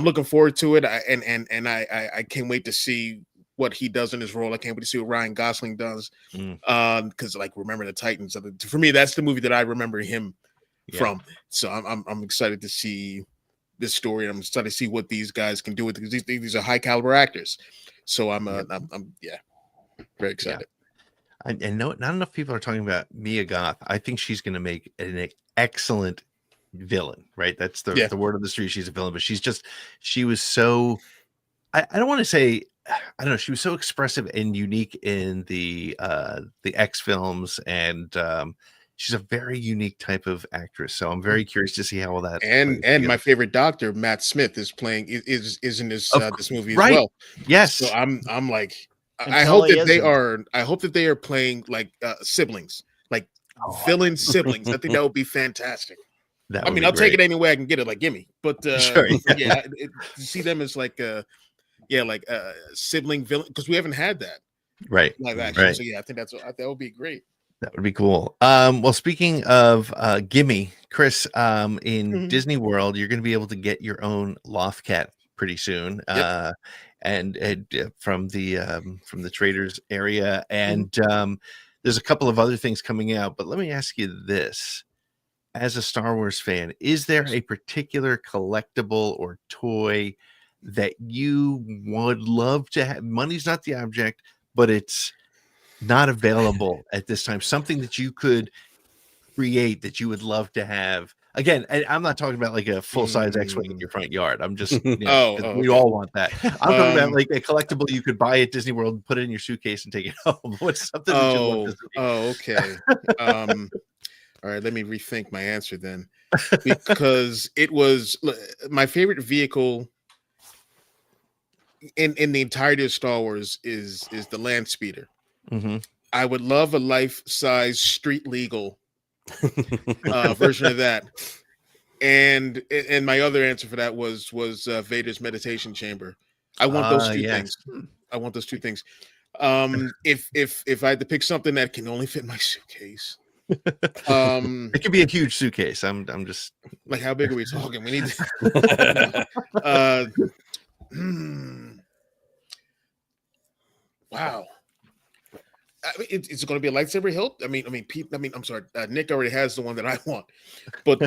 looking forward to it. I can't wait to see what he does in his role. I can't wait to see what Ryan Gosling does. Because Remember the Titans. For me, that's the movie that I remember him from. So I'm excited to see this story. I'm excited to see what these guys can do with it because these are high caliber actors. So I'm very excited.
Yeah. And not enough people are talking about Mia Goth. I think she's going to make an excellent villain. Right? That's the word of the street. She's a villain, but she was so. I don't want to say. I don't know. She was so expressive and unique in the X films, and she's a very unique type of actress. So I'm very curious to see how all that.
And my favorite Doctor, Matt Smith, is playing is in this movie as well.
Yes.
So I'm like, I hope that they are playing like siblings, like villain siblings. I think that would be fantastic. I'll take it any way I can get it. Like, gimme. But
sure,
to see them as like sibling villain, because we haven't had that
live
action.
Right.
So I think that would be great.
That would be cool. Well, speaking of gimme, Chris, in Disney World, you're going to be able to get your own loft cat pretty soon. And from the traders area, and there's a couple of other things coming out. But let me ask you this: as a Star Wars fan, is there a particular collectible or toy that you would love to have? Money's not the object, but it's not available at this time. Something that you could create that you would love to have. Again, I'm not talking about like a full-size X-Wing in your front yard. I'm just, we all want that. I'm talking about like a collectible you could buy at Disney World, put it in your suitcase, and take it home. What's something that you love to see?
Okay. All right, let me rethink my answer then, because it was my favorite vehicle in the entirety of Star Wars is the Land Speeder. I would love a life-size street legal version of that. And my other answer for that was Vader's meditation chamber. I want those two things. I want those two things. If I had to pick something that can only fit my suitcase,
it could be a huge suitcase. I'm just
like, how big are we talking? We need wow. I mean, it's going to be a lightsaber hilt. I mean, I'm sorry. Nick already has the one that I want, but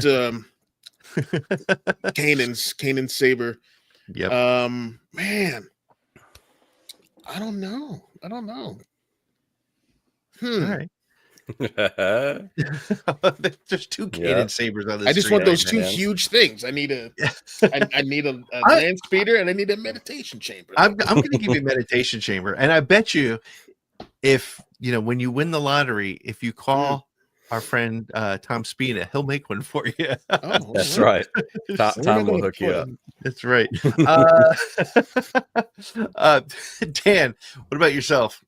Kanan's saber.
Yep.
Man, I don't know.
All right. There's two Kanan sabers on this.
I just want those two huge things. I need a land speeder, and I need a meditation chamber.
I'm going to give you a meditation chamber, and I bet you, if when you win the lottery, if you call our friend Tom Spina, he'll make one for you.
Oh, that's right. Tom will hook you up.
That's right. Dan, what about yourself?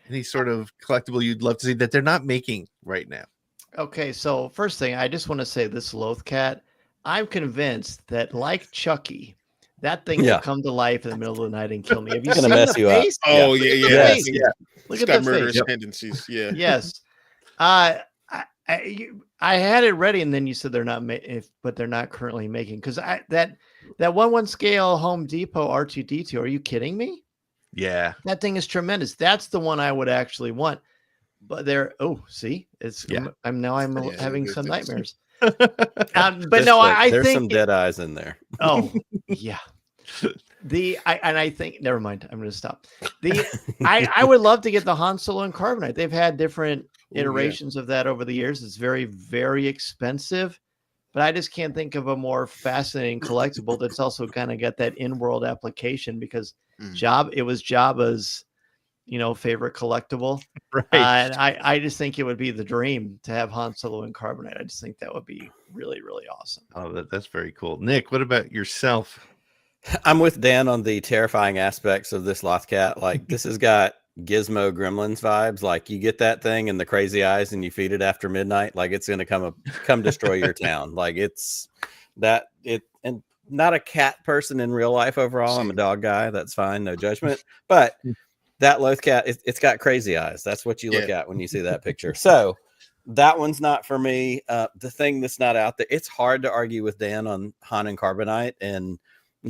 Any sort of collectible you'd love to see that they're not making right now?
Okay, so first thing, I just want to say this Loth Cat, I'm convinced that, like Chucky, that thing will come to life in the middle of the night and kill me. Have you seen
mess
the
you up.
face?
Oh, yeah.
Look
It's
at
got
the
murderous
face.
tendencies. Yeah.
Yes. I had it ready, and then you said they're not but they're not currently making, because that 1/1 scale Home Depot R2D2. Are you kidding me?
Yeah,
that thing is tremendous. That's the one I would actually want. But I'm having some nightmares. But no, I
there's
think
some dead eyes in there.
Oh yeah. I think never mind. I'm going to stop. I would love to get the Han Solo and Carbonite. They've had different iterations of that over the years. It's very, very expensive, but I just can't think of a more fascinating collectible that's also kind of got that in-world application, because it was Jabba's, favorite collectible.
right.
And I just think it would be the dream to have Han Solo and Carbonite. I just think that would be really, really awesome.
Oh, that's very cool. Nick, what about yourself?
I'm with Dan on the terrifying aspects of this Loth Cat. Like, this has got Gizmo Gremlins vibes. Like, you get that thing and the crazy eyes and you feed it after midnight, like it's going to come destroy your town. Like, and not a cat person in real life overall. I'm a dog guy. That's fine. No judgment. But that Loth Cat, it's got crazy eyes. That's what you look at when you see that picture. So that one's not for me. The thing that's not out there, it's hard to argue with Dan on Han and Carbonite. And,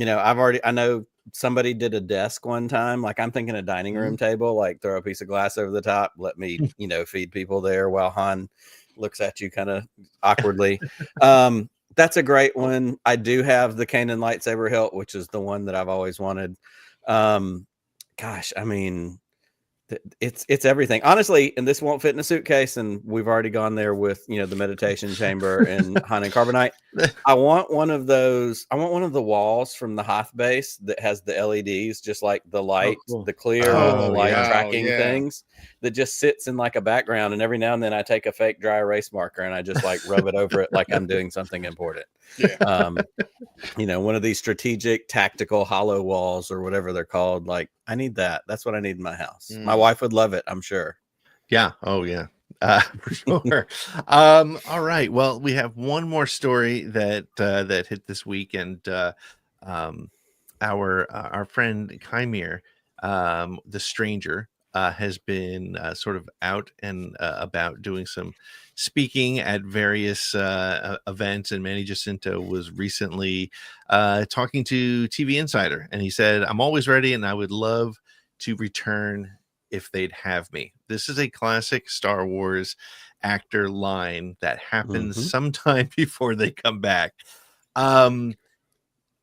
I know somebody did a desk one time. Like, I'm thinking a dining room table, like throw a piece of glass over the top, let me, feed people there while Han looks at you kind of awkwardly. That's a great one. I do have the Kanan lightsaber hilt, which is the one that I've always wanted. Gosh, I mean, it's everything, honestly. And this won't fit in a suitcase, and we've already gone there with the meditation chamber and Han and Carbonite. I want one of those. I want one of the walls from the Hoth base that has the LEDs, just like the light, the clear light tracking things, that just sits in like a background. And every now and then I take a fake dry erase marker and I just like rub it over it like I'm doing something important. One of these strategic tactical hollow walls or whatever they're called. Like, I need that. That's what I need in my house. My wife would love it, I'm sure.
Yeah. Oh yeah. For sure. All right. Well, we have one more story that hit this week, and our friend Chimere, the Stranger, has been sort of out and about doing some speaking at various events, and Manny Jacinto was recently talking to TV Insider, and he said, "I'm always ready, and I would love to return if they'd have me." This is a classic Star Wars actor line that happens sometime before they come back. I'm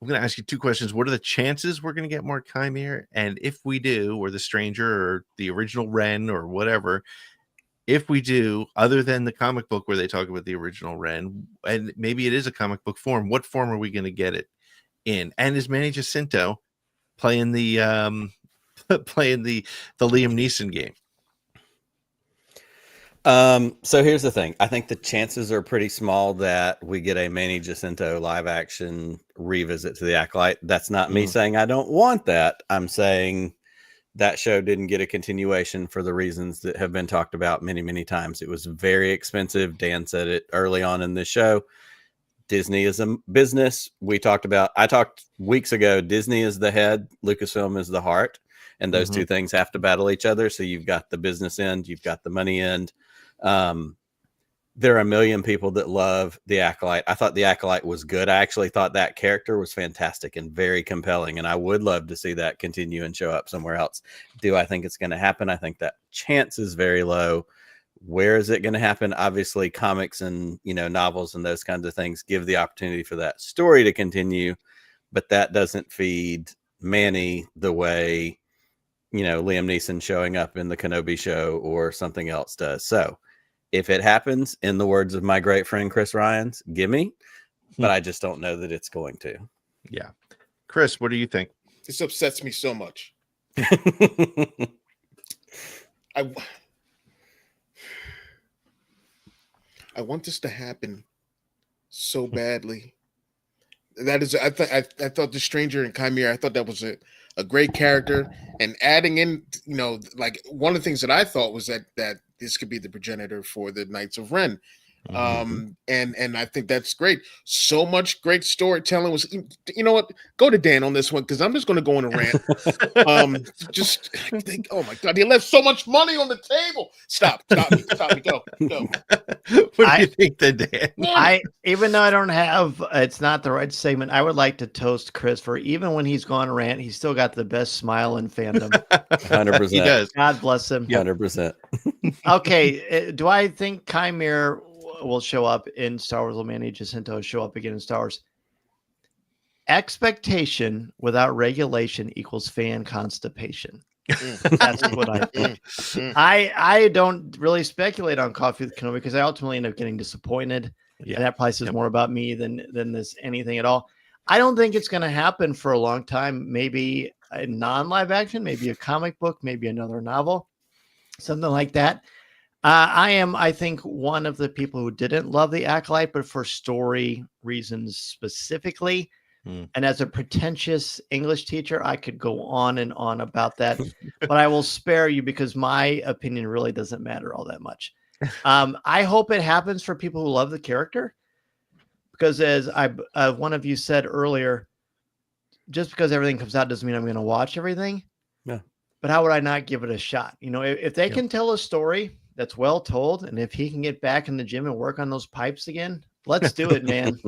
going to ask you two questions. What are the chances we're going to get more Chimere? And if we do, or the Stranger, or the original Ren, or whatever, if we do, other than the comic book where they talk about the original Ren, and maybe it is a comic book form, what form are we going to get it in? And is Manny Jacinto playing the playing the Liam Neeson game?
So here's the thing. I think the chances are pretty small that we get a Manny Jacinto live action revisit to the Acolyte. That's not me saying I don't want that. I'm saying that show didn't get a continuation for the reasons that have been talked about many, many times. It was very expensive. Dan said it early on in the show. Disney is a business. I talked weeks ago, Disney is the head, Lucasfilm is the heart, and those two things have to battle each other. So you've got the business end, you've got the money end. There are a million people that love the Acolyte. I thought the Acolyte was good. I actually thought that character was fantastic and very compelling, and I would love to see that continue and show up somewhere else. Do I think it's going to happen? I think that chance is very low. Where is it going to happen? Obviously, comics and novels and those kinds of things give the opportunity for that story to continue, but that doesn't feed Manny the way Liam Neeson showing up in the Kenobi show or something else does. So if it happens, in the words of my great friend Chris Ryans, gimme, but I just don't know that it's going to.
Yeah. Chris, what do you think?
This upsets me so much. I want this to happen so badly. That is, I thought the Stranger and Chimere, I thought that was a great character, and adding in, like one of the things that I thought was that this could be the progenitor for the Knights of Ren. And I think that's great. So much great storytelling was, you know what? Go to Dan on this one, because I'm just going to go on a rant. Just think, oh my God, he left so much money on the table. Stop me, go.
What do you think then, Dan?
Even though I don't have, it's not the right segment, I would like to toast Chris for, even when he's gone rant, he's still got the best smile in fandom.
100%.
He does.
God bless him.
100%.
Okay, do I think Chimere will show up in Star Wars? Will Manny Jacinto show up again in Star Wars? Expectation without regulation equals fan constipation. That's what I think. I don't really speculate on Coffee with Kenobi because I ultimately end up getting disappointed. Yeah. And that probably says more about me than this anything at all. I don't think it's going to happen for a long time. Maybe a non-live action, maybe a comic book, maybe another novel, something like that. I think, one of the people who didn't love the Acolyte, but for story reasons specifically. And as a pretentious English teacher, I could go on and on about that, but I will spare you because my opinion really doesn't matter all that much. I hope it happens for people who love the character, because as one of you said earlier, just because everything comes out doesn't mean I'm going to watch everything.
Yeah.
But how would I not give it a shot? If they can tell a story that's well told, and if he can get back in the gym and work on those pipes again, let's do it, man.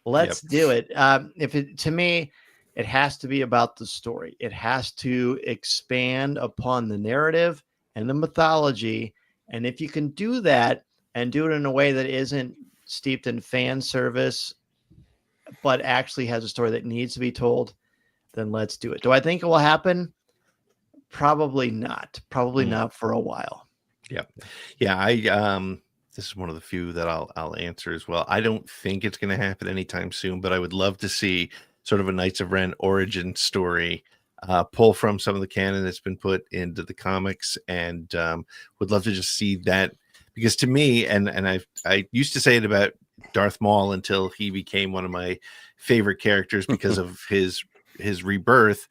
Let's do it. To me, it has to be about the story. It has to expand upon the narrative and the mythology. And if you can do that and do it in a way that isn't steeped in fan service, but actually has a story that needs to be told, then let's do it. Do I think it will happen? Probably not. Probably not for a while.
Yeah. This is one of the few that I'll answer as well. I don't think it's going to happen anytime soon, but I would love to see sort of a Knights of Ren origin story, pull from some of the canon that's been put into the comics, and would love to just see that, because to me, and I used to say it about Darth Maul until he became one of my favorite characters because of his rebirth.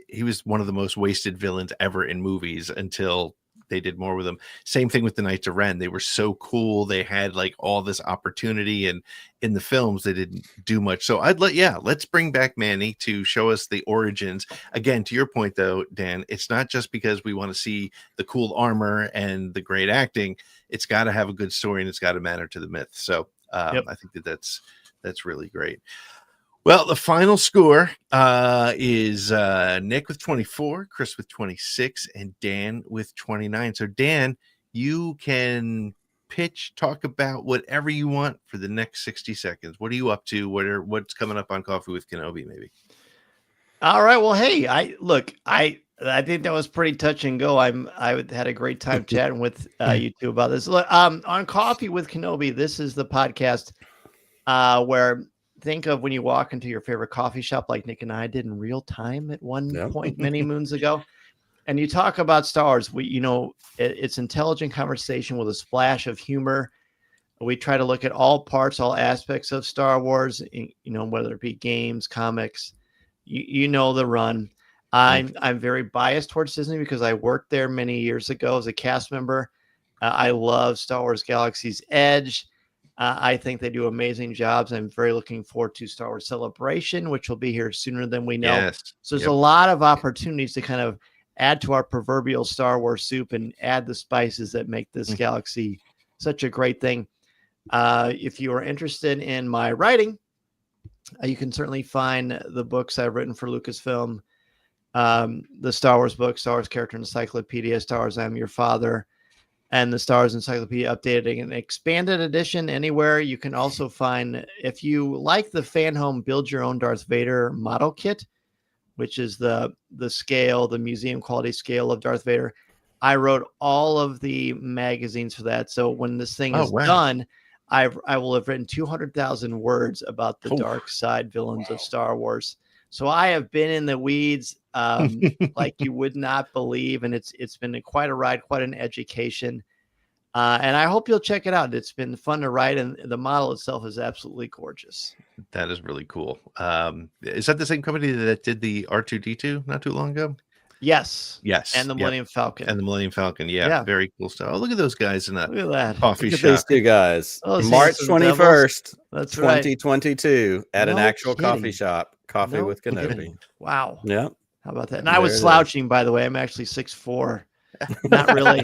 He was one of the most wasted villains ever in movies until they did more with them. Same thing with the Knights of Ren. They were so cool. They had like all this opportunity, and in the films they didn't do much. So let's bring back Manny to show us the origins. Again, to your point though, Dan, it's not just because we want to see the cool armor and the great acting. It's got to have a good story, and it's got to matter to the myth. So I think that's really great. Well, the final score is Nick with 24, Chris with 26, and Dan with 29. So, Dan, you can talk about whatever you want for the next 60 seconds. What are you up to? What's coming up on Coffee with Kenobi, maybe?
All right. Well, hey, I think that was pretty touch and go. I had a great time chatting with you two about this. Look, on Coffee with Kenobi, this is the podcast where think of when you walk into your favorite coffee shop, like Nick and I did in real time at one point many moons ago, and you talk about Star Wars. It's intelligent conversation with a splash of humor. We try to look at all parts, all aspects of Star Wars, whether it be games, comics, the run. I'm very biased towards Disney because I worked there many years ago as a cast member. I love Star Wars Galaxy's Edge. I think they do amazing jobs. I'm very looking forward to Star Wars Celebration, which will be here sooner than we know.
Yes.
So there's a lot of opportunities to kind of add to our proverbial Star Wars soup and add the spices that make this galaxy such a great thing. If you are interested in my writing, you can certainly find the books I've written for Lucasfilm, the Star Wars book, Star Wars Character Encyclopedia, Star Wars I'm Your Father, and the Star Wars Encyclopedia updated and expanded edition anywhere. You can also find, if you like the Fan Home Build Your Own Darth Vader model kit, which is the scale, the museum quality scale of Darth Vader. I wrote all of the magazines for that. So when this thing is done, I will have written 200,000 words about the dark side villains of Star Wars. So I have been in the weeds like you would not believe, and it's been quite a ride, quite an education. And I hope you'll check it out. It's been fun to write, and the model itself is absolutely gorgeous.
That is really cool. Is that the same company that did the R2-D2 not too long ago?
Yes.
And
the Millennium Falcon.
And the Millennium Falcon. Yeah. Very cool stuff. Oh, look at those guys in that coffee shop.
These two guys. March 21st,
That's
2022 at an actual coffee shop. Coffee with Kenobi.
Kidding. Wow.
Yeah.
How about that? And I was slouching, by the way. I'm actually 6'4". Not really.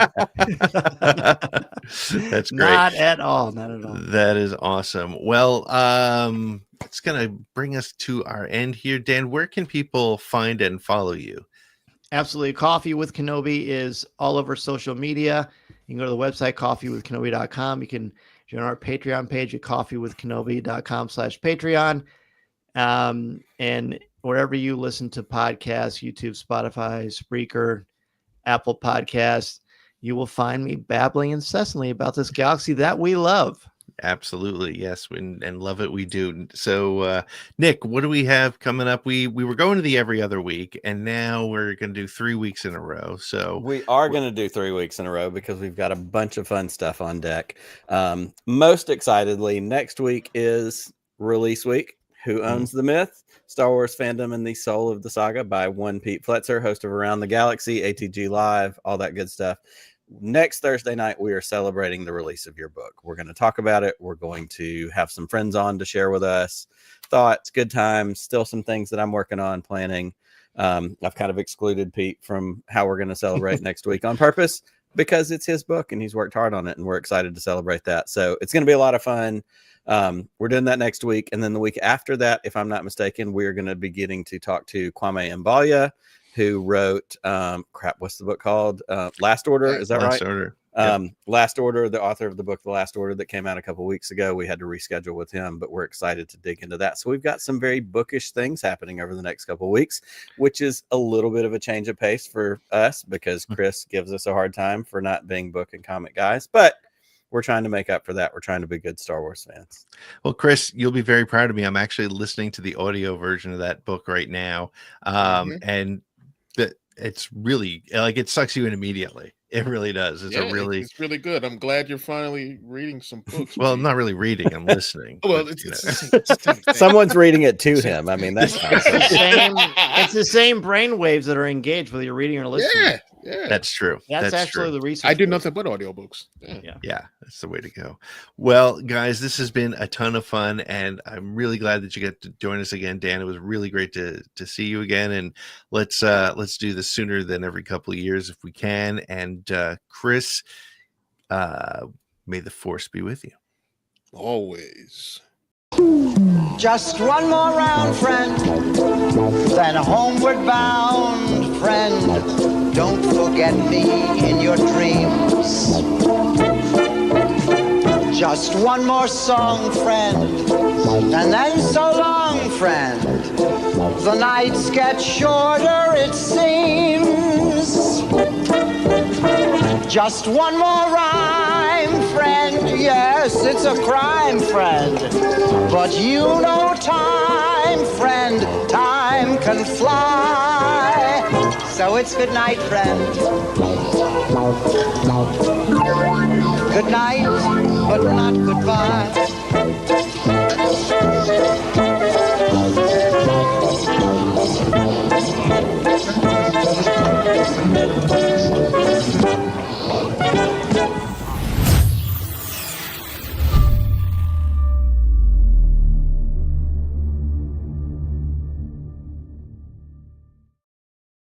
That's great.
Not at all.
That is awesome. Well, it's going to bring us to our end here. Dan, where can people find and follow you?
Absolutely. Coffee with Kenobi is all over social media. You can go to the website, coffeewithkenobi.com. You can join our Patreon page at coffeewithkenobi.com/Patreon. And wherever you listen to podcasts, YouTube, Spotify, Spreaker, Apple Podcasts, you will find me babbling incessantly about this galaxy that we love.
Absolutely. Yes. And love it. We do. So, Nick, what do we have coming up? We were going to the every other week, and now we're going to do 3 weeks in a row. So
we are going to do 3 weeks in a row because we've got a bunch of fun stuff on deck. Most excitedly, next week is release week. Who Owns the Myth? Star Wars Fandom and the Soul of the Saga by one Pete Fletzer, host of Around the Galaxy, ATGLive, all that good stuff. Next Thursday night, we are celebrating the release of your book. We're going to talk about it. We're going to have some friends on to share with us thoughts, good times, still some things that I'm working on planning. I've kind of excluded Pete from how we're going to celebrate next week on purpose because it's his book and he's worked hard on it, and we're excited to celebrate that. So it's going to be a lot of fun. We're doing that next week. And then the week after that, if I'm not mistaken, we're going to be getting to talk to Kwame Mbalia, who wrote, what's the book called? Last Order. Is that right?
Last Order.
Last Order, the author of the book, The Last Order, that came out a couple weeks ago. We had to reschedule with him, but we're excited to dig into that. So we've got some very bookish things happening over the next couple of weeks, which is a little bit of a change of pace for us because Chris gives us a hard time for not being book and comic guys, but we're trying to make up for that. We're trying to be good Star Wars fans.
Well, Chris, you'll be very proud of me. I'm actually listening to the audio version of that book right now. And it's really like it sucks you in immediately. It really does. It's
really good. I'm glad you're finally reading some books.
Well, I'm not really reading. I'm listening.
Well,
it's someone's reading it to him. I mean, that's
it's the same brain waves that are engaged whether you're reading or listening.
Yeah.
That's true.
That's actually
true.
the research.
I do nothing but audiobooks. Yeah.
Yeah, that's the way to go. Well, guys, this has been a ton of fun, and I'm really glad that you get to join us again, Dan. It was really great to see you again, and let's do this sooner than every couple of years if we can. And Chris, may the force be with you.
Always.
Just one more round, friend, then homeward bound, friend. Don't forget me in your dreams. Just one more song, friend, and then so long, friend. The nights get shorter, it seems. Just one more rhyme, friend. Yes, it's a crime, friend. But you know time, friend. Time can fly. So it's good night, friend. Good night, but not goodbye.